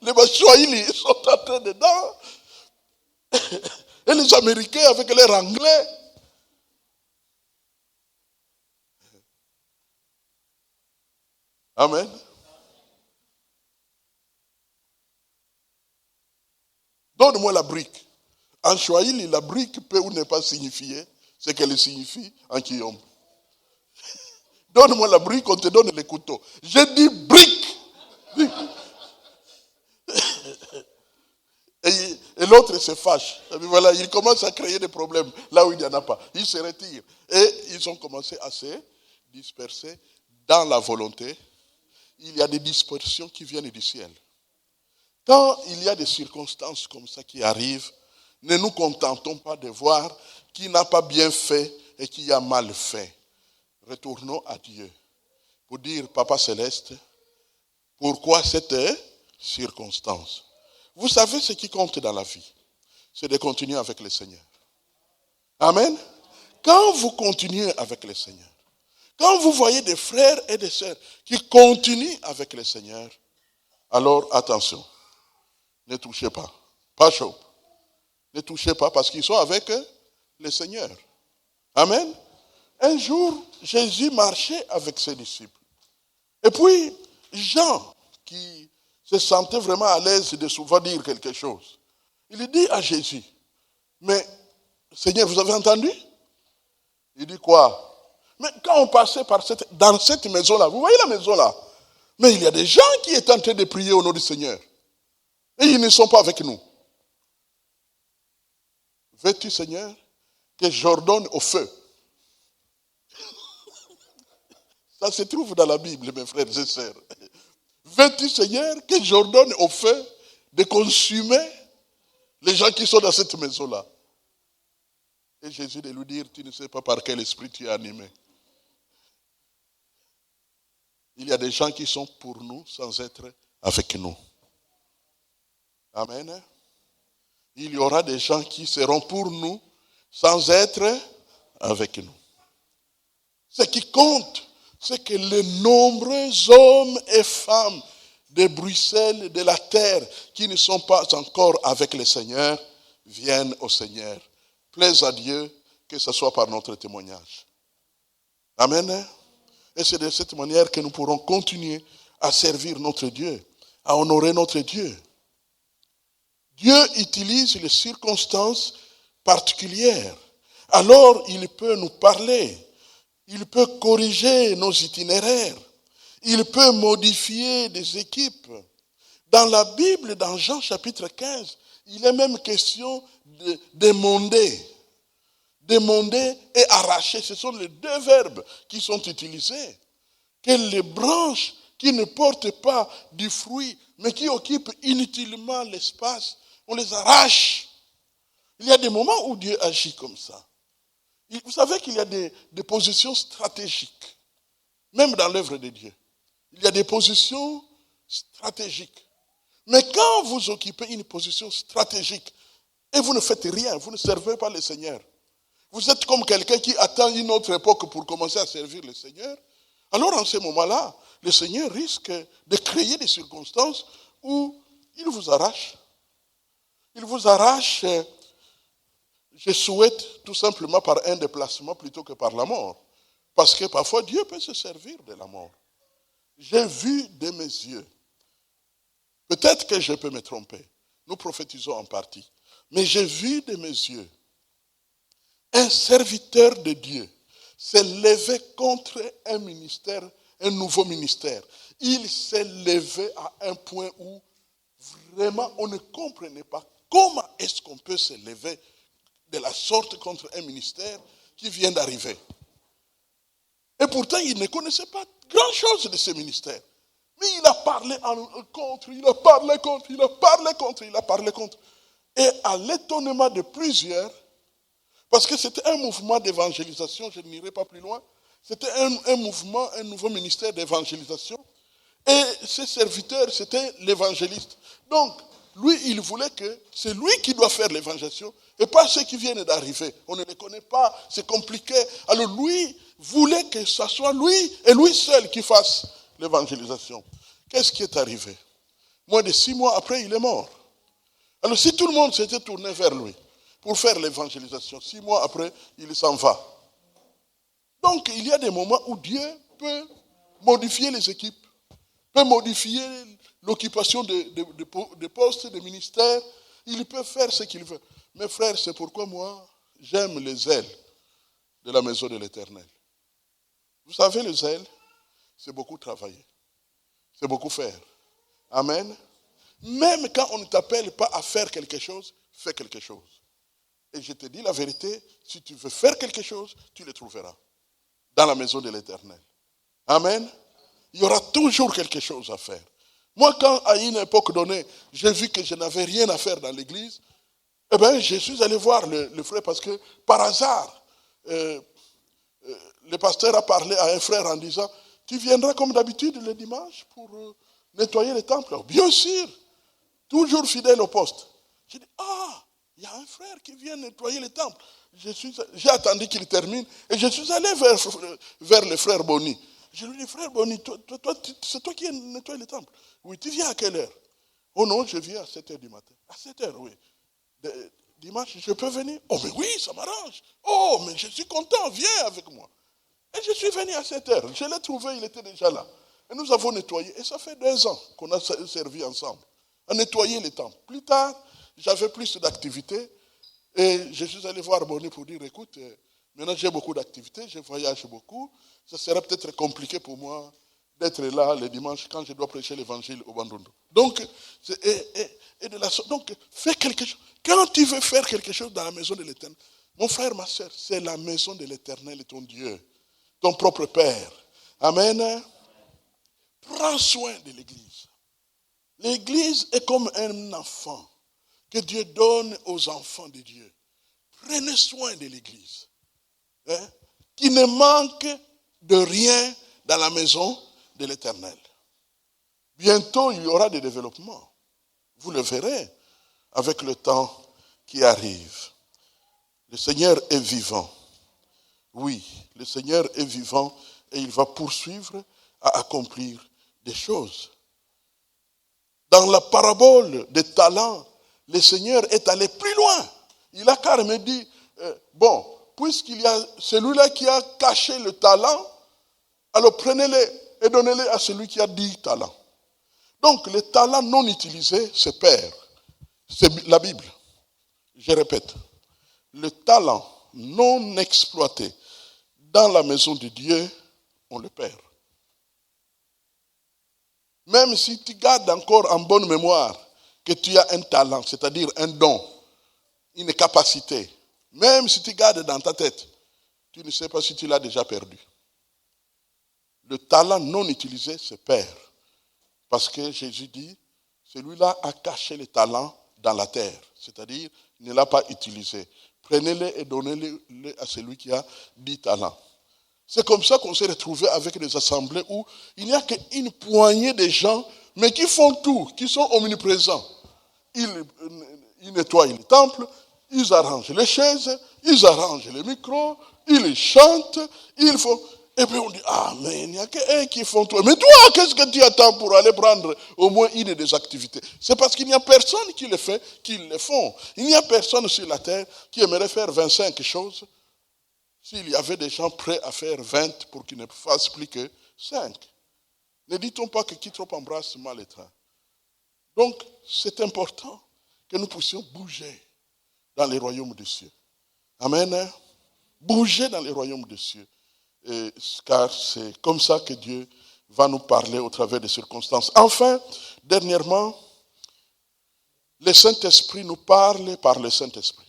les Baswahili sont entrés dedans, et les Américains avec leur anglais. Amen. Donne-moi la brique. En Swahili, la brique peut ou ne pas signifier ce qu'elle signifie en Kiyom. Donne-moi la brique, on te donne les couteaux. J'ai dit brique. Et l'autre se fâche. Et puis voilà, il commence à créer des problèmes là où il n'y en a pas. Il se retire. Et ils ont commencé à se disperser dans la volonté. Il y a des dispersions qui viennent du ciel. Quand il y a des circonstances comme ça qui arrivent, ne nous contentons pas de voir qui n'a pas bien fait et qui a mal fait. Retournons à Dieu pour dire, Papa Céleste, pourquoi cette circonstance? Vous savez ce qui compte dans la vie, c'est de continuer avec le Seigneur. Amen. Quand vous continuez avec le Seigneur, quand vous voyez des frères et des sœurs qui continuent avec le Seigneur, alors attention, ne touchez pas. Pas chaud. Ne touchez pas parce qu'ils sont avec le Seigneur. Amen. Un jour, Jésus marchait avec ses disciples. Et puis, Jean, qui se sentait vraiment à l'aise de souvent dire quelque chose, il dit à Jésus, mais Seigneur, vous avez entendu? Il dit quoi? Mais quand on passait dans cette maison-là, vous voyez la maison-là, mais il y a des gens qui étaient en train de prier au nom du Seigneur. Et ils ne sont pas avec nous. Veux-tu, Seigneur, que j'ordonne au feu? Ça se trouve dans la Bible, mes frères et sœurs. Veux-tu, Seigneur, que j'ordonne au feu de consumer les gens qui sont dans cette maison-là? Et Jésus de lui dire, tu ne sais pas par quel esprit tu es animé. Il y a des gens qui sont pour nous sans être avec nous. Amen. Il y aura des gens qui seront pour nous sans être avec nous. Ce qui compte, c'est que les nombreux hommes et femmes de Bruxelles, de la terre, qui ne sont pas encore avec le Seigneur, viennent au Seigneur. Plaise à Dieu que ce soit par notre témoignage. Amen. Et c'est de cette manière que nous pourrons continuer à servir notre Dieu, à honorer notre Dieu. Dieu utilise les circonstances particulières. Alors, il peut nous parler. Il peut corriger nos itinéraires. Il peut modifier des équipes. Dans la Bible, dans Jean chapitre 15, il est même question de demander. Demander et arracher, ce sont les deux verbes qui sont utilisés. Que les branches qui ne portent pas du fruit, mais qui occupent inutilement l'espace, on les arrache. Il y a des moments où Dieu agit comme ça. Vous savez qu'il y a des positions stratégiques, même dans l'œuvre de Dieu. Il y a des positions stratégiques. Mais quand vous occupez une position stratégique et vous ne faites rien, vous ne servez pas le Seigneur, vous êtes comme quelqu'un qui attend une autre époque pour commencer à servir le Seigneur, alors en ce moment-là, le Seigneur risque de créer des circonstances où il vous arrache. Il vous arrache, je souhaite tout simplement par un déplacement plutôt que par la mort. Parce que parfois Dieu peut se servir de la mort. J'ai vu de mes yeux. Peut-être que je peux me tromper. Nous prophétisons en partie. Mais j'ai vu de mes yeux un serviteur de Dieu s'est levé contre un ministère, un nouveau ministère. Il s'est levé à un point où vraiment on ne comprenait pas comment est-ce qu'on peut se lever de la sorte contre un ministère qui vient d'arriver. Et pourtant, il ne connaissait pas grand-chose de ce ministère. Mais il a parlé contre, il a parlé contre, il a parlé contre, il a parlé contre. Et à l'étonnement de plusieurs, parce que c'était un mouvement d'évangélisation, je n'irai pas plus loin, c'était un mouvement, un nouveau ministère d'évangélisation. Et ce serviteur, c'était l'évangéliste. Donc, lui, il voulait que c'est lui qui doit faire l'évangélisation et pas ceux qui viennent d'arriver. On ne les connaît pas, c'est compliqué. Alors lui voulait que ce soit lui et lui seul qui fasse l'évangélisation. Qu'est-ce qui est arrivé? Moins de 6 mois après, il est mort. Alors si tout le monde s'était tourné vers lui pour faire l'évangélisation, 6 mois après, il s'en va. Donc il y a des moments où Dieu peut modifier les équipes. peut modifier l'occupation de postes, de ministères. Il peut faire ce qu'il veut. Mes frères, c'est pourquoi moi, j'aime les zèles de la maison de l'Éternel. Vous savez, le zèle, c'est beaucoup travailler. C'est beaucoup faire. Amen. Même quand on ne t'appelle pas à faire quelque chose, fais quelque chose. Et je te dis la vérité, si tu veux faire quelque chose, tu le trouveras dans la maison de l'Éternel. Amen. Il y aura toujours quelque chose à faire. Moi, quand à une époque donnée, j'ai vu que je n'avais rien à faire dans l'église, eh bien, je suis allé voir le frère parce que, par hasard, le pasteur a parlé à un frère en disant, tu viendras comme d'habitude le dimanche pour nettoyer le temple. Alors, bien sûr, toujours fidèle au poste. J'ai dit, il y a un frère qui vient nettoyer le temple. J'ai attendu qu'il termine et je suis allé vers le frère Bonny. Je lui ai dit, frère Bonny, c'est toi qui nettoie le temple. Oui, tu viens à quelle heure? Oh non, je viens à 7h du matin. À 7h, oui. Dimanche, je peux venir? Oh, mais oui, ça m'arrange. Oh, mais je suis content, viens avec moi. Et je suis venu à 7h. Je l'ai trouvé, il était déjà là. Et nous avons nettoyé. Et ça fait 2 ans qu'on a servi ensemble. À nettoyer les temples. Plus tard, j'avais plus d'activités. Et je suis allé voir Bonny pour dire, écoute, maintenant j'ai beaucoup d'activités, je voyage beaucoup. Ça serait peut-être compliqué pour moi d'être là le dimanche quand je dois prêcher l'évangile au Bandundu. Donc, donc, fais quelque chose. Quand tu veux faire quelque chose dans la maison de l'Éternel, mon frère, ma soeur, c'est la maison de l'Éternel et ton Dieu, ton propre Père. Amen. Prends soin de l'Église. L'Église est comme un enfant que Dieu donne aux enfants de Dieu. Prenez soin de l'Église. Qui ne manque de rien dans la maison de l'Éternel. Bientôt, il y aura des développements. Vous le verrez avec le temps qui arrive. Le Seigneur est vivant. Oui, le Seigneur est vivant et il va poursuivre à accomplir des choses. Dans la parabole des talents, le Seigneur est allé plus loin. Il a carrément dit, puisqu'il y a celui-là qui a caché le talent, alors prenez-les et donnez-les à celui qui a 10 talents. Donc, les talents non utilisés se perdent. C'est la Bible. Je répète, le talent non exploité dans la maison de Dieu, on le perd. Même si tu gardes encore en bonne mémoire que tu as un talent, c'est-à-dire un don, une capacité, même si tu gardes dans ta tête, tu ne sais pas si tu l'as déjà perdu. Le talent non utilisé se perd. Parce que Jésus dit, celui-là a caché les talents dans la terre. C'est-à-dire, il ne l'a pas utilisé. Prenez-les et donnez-les à celui qui a 10 talents. C'est comme ça qu'on s'est retrouvé avec des assemblées où il n'y a qu'une poignée de gens, mais qui font tout, qui sont omniprésents. Ils nettoient le temple, ils arrangent les chaises, ils arrangent les micros, ils chantent, ils font... Et puis on dit, mais il n'y a qu'eux qui font tout. Mais toi, qu'est-ce que tu attends pour aller prendre au moins une des activités? C'est parce qu'il n'y a personne qui le fait, qu'ils le font. Il n'y a personne sur la terre qui aimerait faire 25 choses s'il y avait des gens prêts à faire 20 pour qu'ils ne fassent plus que 5. Ne dit-on pas que qui trop embrasse mal étreint? Donc, c'est important que nous puissions bouger dans les royaumes des cieux. Amen. Bouger dans les royaumes des cieux. Car c'est comme ça que Dieu va nous parler au travers des circonstances. Enfin, dernièrement, le Saint-Esprit nous parle par le Saint-Esprit.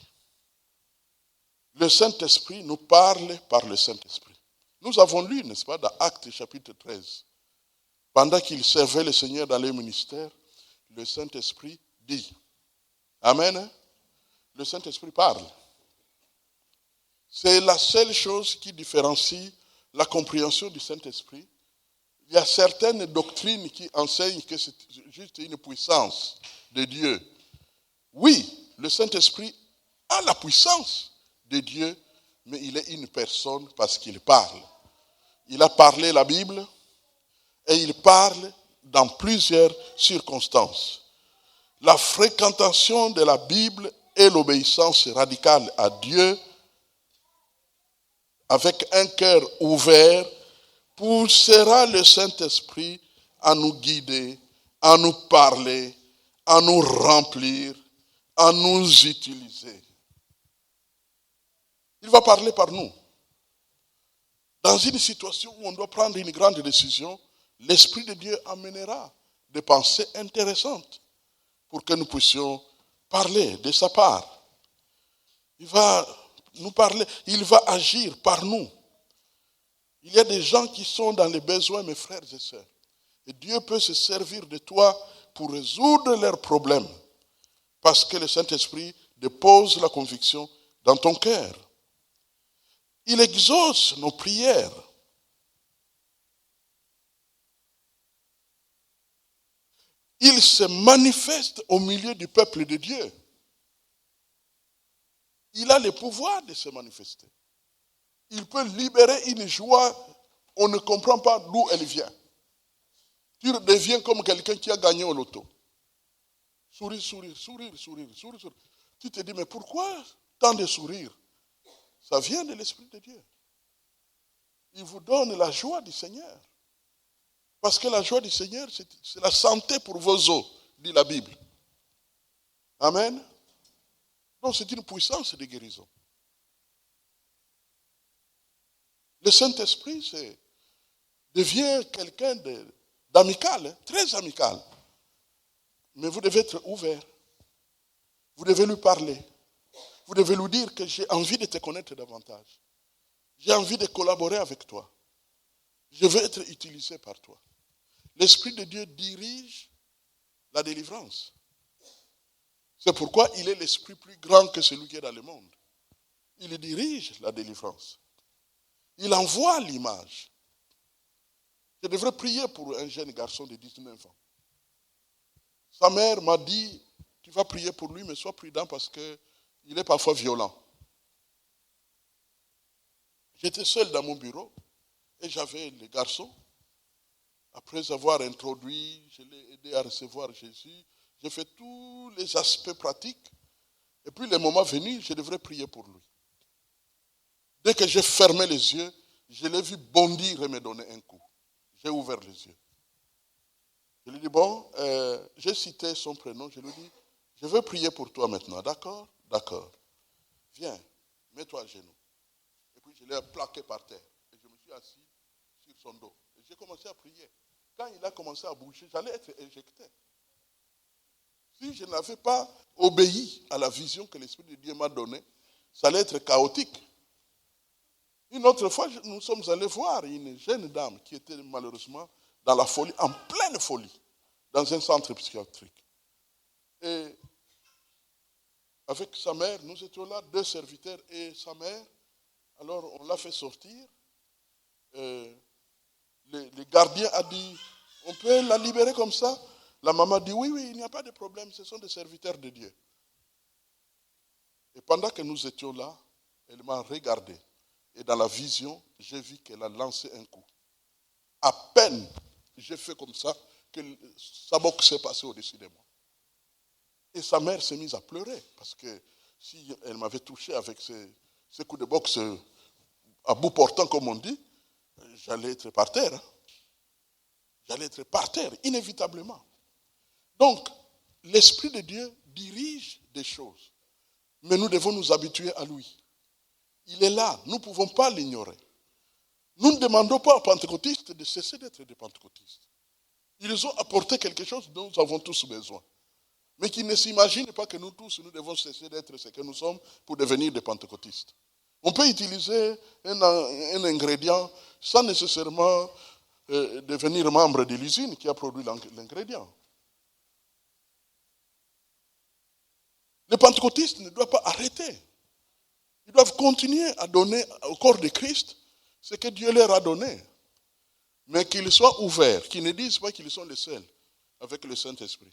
Le Saint-Esprit nous parle par le Saint-Esprit. Nous avons lu, n'est-ce pas, dans Actes chapitre 13. Pendant qu'ils servaient le Seigneur dans les ministères, le Saint-Esprit dit. Amen. Le Saint-Esprit parle. C'est la seule chose qui différencie la compréhension du Saint-Esprit. Il y a certaines doctrines qui enseignent que c'est juste une puissance de Dieu. Oui, le Saint-Esprit a la puissance de Dieu, mais il est une personne parce qu'il parle. Il a parlé la Bible et il parle dans plusieurs circonstances. La fréquentation de la Bible et l'obéissance radicale à Dieu avec un cœur ouvert poussera le Saint-Esprit à nous guider, à nous parler, à nous remplir, à nous utiliser. Il va parler par nous. Dans une situation où on doit prendre une grande décision, l'Esprit de Dieu amènera des pensées intéressantes pour que nous puissions parler de sa part. Il va nous parler, il va agir par nous. Il y a des gens qui sont dans les besoins, mes frères et sœurs. Et Dieu peut se servir de toi pour résoudre leurs problèmes. Parce que le Saint-Esprit dépose la conviction dans ton cœur. Il exauce nos prières. Il se manifeste au milieu du peuple de Dieu. Il a le pouvoir de se manifester. Il peut libérer une joie, on ne comprend pas d'où elle vient. Tu deviens comme quelqu'un qui a gagné au loto. Sourire, sourire, sourire, sourire, sourire, sourire. Tu te dis, mais pourquoi tant de sourire? Ça vient de l'Esprit de Dieu. Il vous donne la joie du Seigneur. Parce que la joie du Seigneur, c'est la santé pour vos os, dit la Bible. Amen. Donc c'est une puissance de guérison. Le Saint-Esprit devient quelqu'un d'amical, très amical. Mais vous devez être ouvert. Vous devez lui parler. Vous devez lui dire que j'ai envie de te connaître davantage. J'ai envie de collaborer avec toi. Je veux être utilisé par toi. L'Esprit de Dieu dirige la délivrance. C'est pourquoi il est l'Esprit plus grand que celui qui est dans le monde. Il dirige la délivrance. Il envoie l'image. Je devrais prier pour un jeune garçon de 19 ans. Sa mère m'a dit, tu vas prier pour lui, mais sois prudent parce qu'il est parfois violent. J'étais seul dans mon bureau et j'avais le garçon. Après avoir introduit, je l'ai aidé à recevoir Jésus. J'ai fait tous les aspects pratiques. Et puis le moment venu, je devrais prier pour lui. Dès que j'ai fermé les yeux, je l'ai vu bondir et me donner un coup. J'ai ouvert les yeux. Je lui ai dit, bon, j'ai cité son prénom. Je lui ai dit, je veux prier pour toi maintenant. D'accord? D'accord. Viens, mets-toi à genoux. Et puis je l'ai plaqué par terre. Et je me suis assis sur son dos. Et j'ai commencé à prier. Quand il a commencé à bouger, j'allais être éjecté. Si je n'avais pas obéi à la vision que l'Esprit de Dieu m'a donnée, ça allait être chaotique. Une autre fois, nous sommes allés voir une jeune dame qui était malheureusement dans la folie, en pleine folie, dans un centre psychiatrique. Et avec sa mère, nous étions là, 2 serviteurs et sa mère. Alors on l'a fait sortir. Le gardien a dit, on peut la libérer comme ça? La maman dit, oui, il n'y a pas de problème, ce sont des serviteurs de Dieu. Et pendant que nous étions là, elle m'a regardé. Et dans la vision, j'ai vu qu'elle a lancé un coup. À peine, j'ai fait comme ça, que sa boxe s'est passée au-dessus de moi. Et sa mère s'est mise à pleurer, parce que si elle m'avait touché avec ces coups de boxe à bout portant, comme on dit, j'allais être par terre. J'allais être par terre, inévitablement. Donc, l'Esprit de Dieu dirige des choses. Mais nous devons nous habituer à lui. Il est là, nous ne pouvons pas l'ignorer. Nous ne demandons pas aux pentecôtistes de cesser d'être des pentecôtistes. Ils ont apporté quelque chose dont nous avons tous besoin. Mais qu'ils ne s'imaginent pas que nous tous, nous devons cesser d'être ce que nous sommes pour devenir des pentecôtistes. On peut utiliser un ingrédient sans nécessairement devenir membre de l'usine qui a produit l'ingrédient. Les pentecôtistes ne doivent pas arrêter. Ils doivent continuer à donner au corps de Christ ce que Dieu leur a donné. Mais qu'ils soient ouverts, qu'ils ne disent pas qu'ils sont les seuls avec le Saint-Esprit.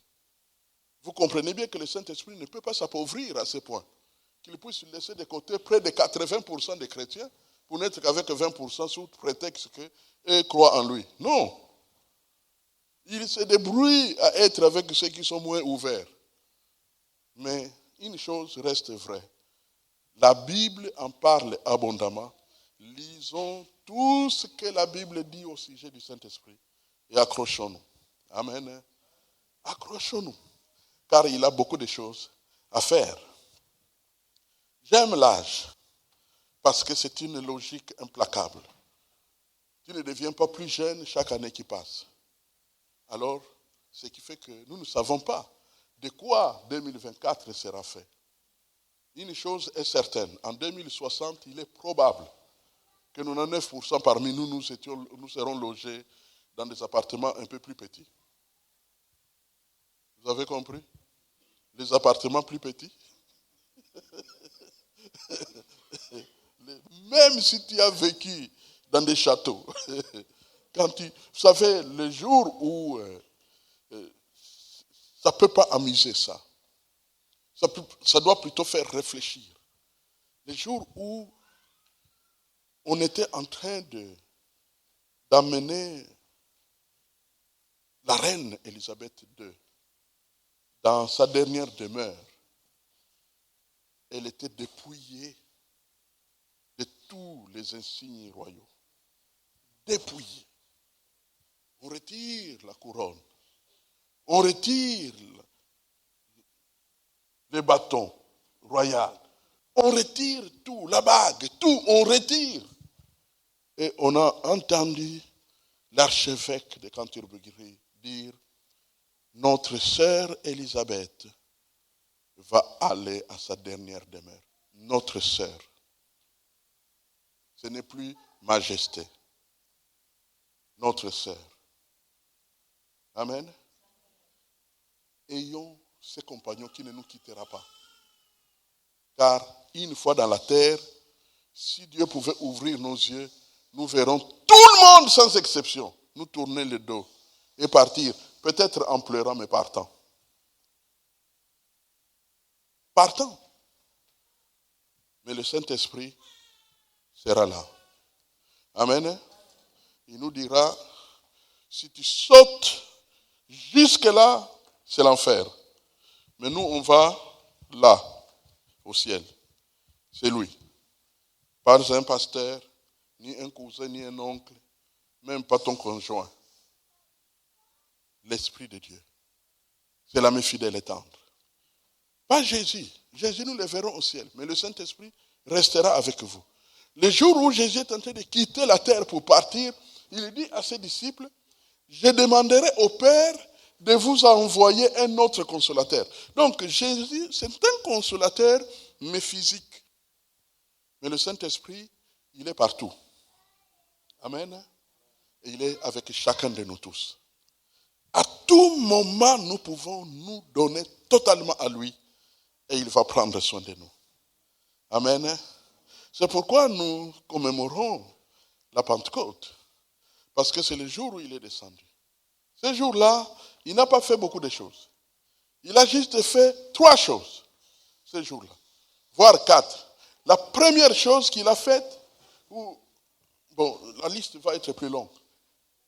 Vous comprenez bien que le Saint-Esprit ne peut pas s'appauvrir à ce point. Qu'il puisse laisser de côté près de 80% des chrétiens pour n'être qu'avec 20% sous prétexte qu'eux croient en lui. Non. Il se débrouille à être avec ceux qui sont moins ouverts. Mais une chose reste vraie. La Bible en parle abondamment. Lisons tout ce que la Bible dit au sujet du Saint-Esprit et accrochons-nous. Amen. Accrochons-nous, car il a beaucoup de choses à faire. J'aime l'âge, parce que c'est une logique implacable. Tu ne deviens pas plus jeune chaque année qui passe. Alors, ce qui fait que nous ne savons pas de quoi 2024 sera fait. Une chose est certaine, en 2060, il est probable que 99% parmi nous, nous serons logés dans des appartements un peu plus petits. Vous avez compris? Les appartements plus petits. Même si tu as vécu dans des châteaux, vous savez, le jour où ça ne peut pas amuser ça. Ça doit plutôt faire réfléchir. Le jour où on était en train d'amener la reine Élisabeth II dans sa dernière demeure, elle était dépouillée de tous les insignes royaux. Dépouillée. On retire la couronne. On retire les bâtons royaux. On retire tout, la bague, tout, on retire. Et on a entendu l'archevêque de Canterbury dire, notre sœur Élisabeth va aller à sa dernière demeure. Notre sœur. Ce n'est plus majesté. Notre sœur. Amen. Ayons ces compagnons qui ne nous quittera pas. Car une fois dans la terre, si Dieu pouvait ouvrir nos yeux, nous verrons tout le monde sans exception nous tourner le dos et partir, peut-être en pleurant mais partant. Partant. Mais le Saint-Esprit sera là. Amen. Il nous dira, si tu sautes jusque-là, c'est l'enfer. Mais nous, on va là, au ciel. C'est lui. Pas un pasteur, ni un cousin, ni un oncle, même pas ton conjoint. L'Esprit de Dieu. C'est l'ami fidèle et tendre. Pas Jésus. Jésus, nous le verrons au ciel. Mais le Saint-Esprit restera avec vous. Le jour où Jésus est en train de quitter la terre pour partir, il dit à ses disciples, je demanderai au Père de vous envoyer un autre consolateur. Donc Jésus, c'est un consolateur, mais physique. Mais le Saint-Esprit, il est partout. Amen. Et il est avec chacun de nous tous. À tout moment, nous pouvons nous donner totalement à lui et il va prendre soin de nous. Amen. C'est pourquoi nous commémorons la Pentecôte. Parce que c'est le jour où il est descendu. Ce jour-là, il n'a pas fait beaucoup de choses. Il a juste fait 3 choses, ce jour-là. Voire 4. La première chose qu'il a faite, la liste va être plus longue.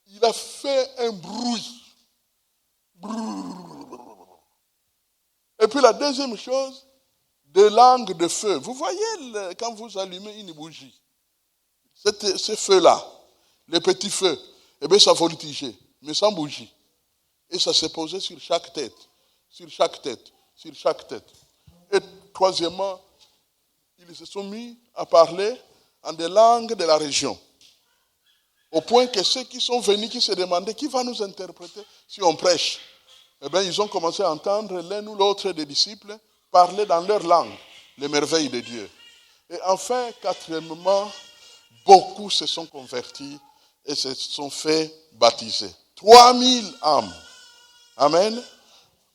Il a fait un bruit. Et puis la deuxième chose, des langues de feu. Vous voyez quand vous allumez une bougie, ce feu-là, les petits feux, eh bien ça voltigeait, mais sans bougie. Et ça s'est posé sur chaque tête, sur chaque tête, sur chaque tête. Et troisièmement, ils se sont mis à parler en des langues de la région. Au point que ceux qui sont venus, qui se demandaient qui va nous interpréter si on prêche, eh bien, ils ont commencé à entendre l'un ou l'autre des disciples parler dans leur langue les merveilles de Dieu. Et enfin, quatrièmement, beaucoup se sont convertis et se sont fait baptiser. 3000 âmes. Amen.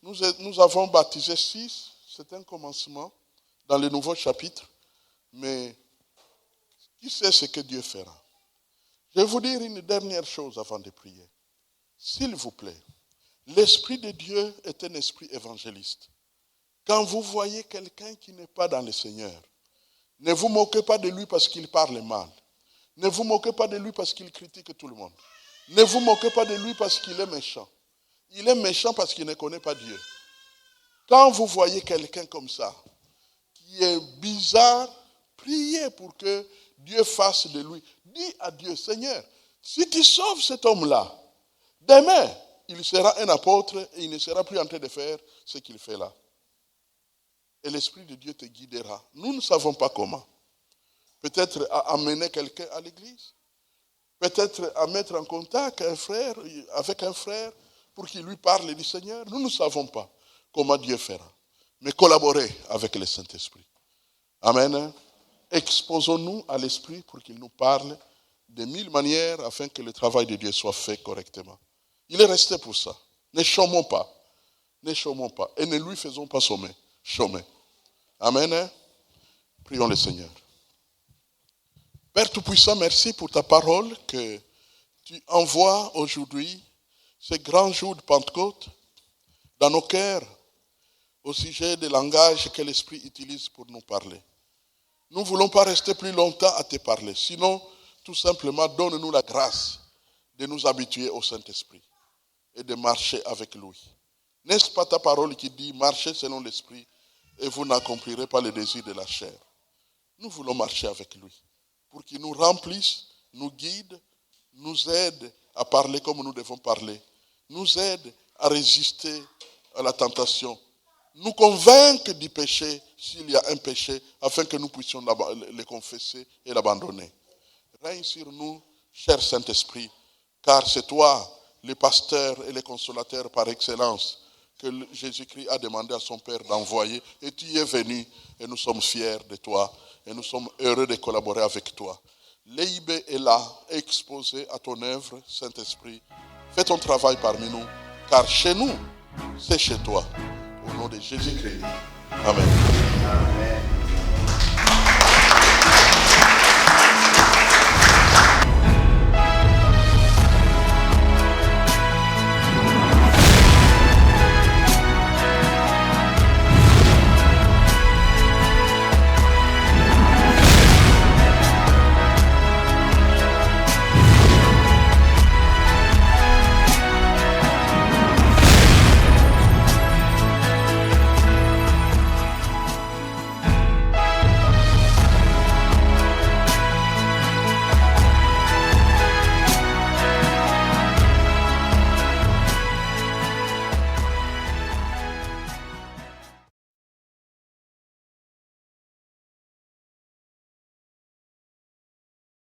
Nous avons baptisé 6. C'est un commencement dans le nouveau chapitre. Mais qui sait ce que Dieu fera? Je vais vous dire une dernière chose avant de prier. S'il vous plaît, l'Esprit de Dieu est un esprit évangéliste. Quand vous voyez quelqu'un qui n'est pas dans le Seigneur, ne vous moquez pas de lui parce qu'il parle mal. Ne vous moquez pas de lui parce qu'il critique tout le monde. Ne vous moquez pas de lui parce qu'il est méchant. Il est méchant parce qu'il ne connaît pas Dieu. Quand vous voyez quelqu'un comme ça, qui est bizarre, priez pour que Dieu fasse de lui. Dis à Dieu, Seigneur, si tu sauves cet homme-là, demain, il sera un apôtre et il ne sera plus en train de faire ce qu'il fait là. Et l'Esprit de Dieu te guidera. Nous ne savons pas comment. Peut-être à amener quelqu'un à l'église. Peut-être à mettre en contact avec un frère pour qu'il lui parle du Seigneur. Nous ne savons pas comment Dieu fera. Mais collaborer avec le Saint-Esprit. Amen. Exposons-nous à l'Esprit pour qu'il nous parle de 1000 manières afin que le travail de Dieu soit fait correctement. Il est resté pour ça. Ne chômons pas. Ne chômons pas. Et ne lui faisons pas chômer. Amen. Prions le Seigneur. Père Tout-Puissant, merci pour ta parole que tu envoies aujourd'hui, ce grand jour de Pentecôte, dans nos cœurs, au sujet des langages que l'Esprit utilise pour nous parler. Nous ne voulons pas rester plus longtemps à te parler, sinon, tout simplement, donne-nous la grâce de nous habituer au Saint-Esprit et de marcher avec lui. N'est-ce pas ta parole qui dit, marchez selon l'Esprit et vous n'accomplirez pas les désirs de la chair. Nous voulons marcher avec lui pour qu'il nous remplisse, nous guide, nous aide à parler comme nous devons parler, nous aide à résister à la tentation, nous convaincre du péché s'il y a un péché afin que nous puissions le confesser et l'abandonner. Règne sur nous, cher Saint-Esprit, car c'est toi, le pasteur et le consolateur par excellence, que Jésus-Christ a demandé à son Père d'envoyer, et tu y es venu, et nous sommes fiers de toi, et nous sommes heureux de collaborer avec toi. L'EIB est là, exposé à ton œuvre, Saint-Esprit. Fais ton travail parmi nous, car chez nous, c'est chez toi. Au nom de Jésus-Christ. Amen. Amen.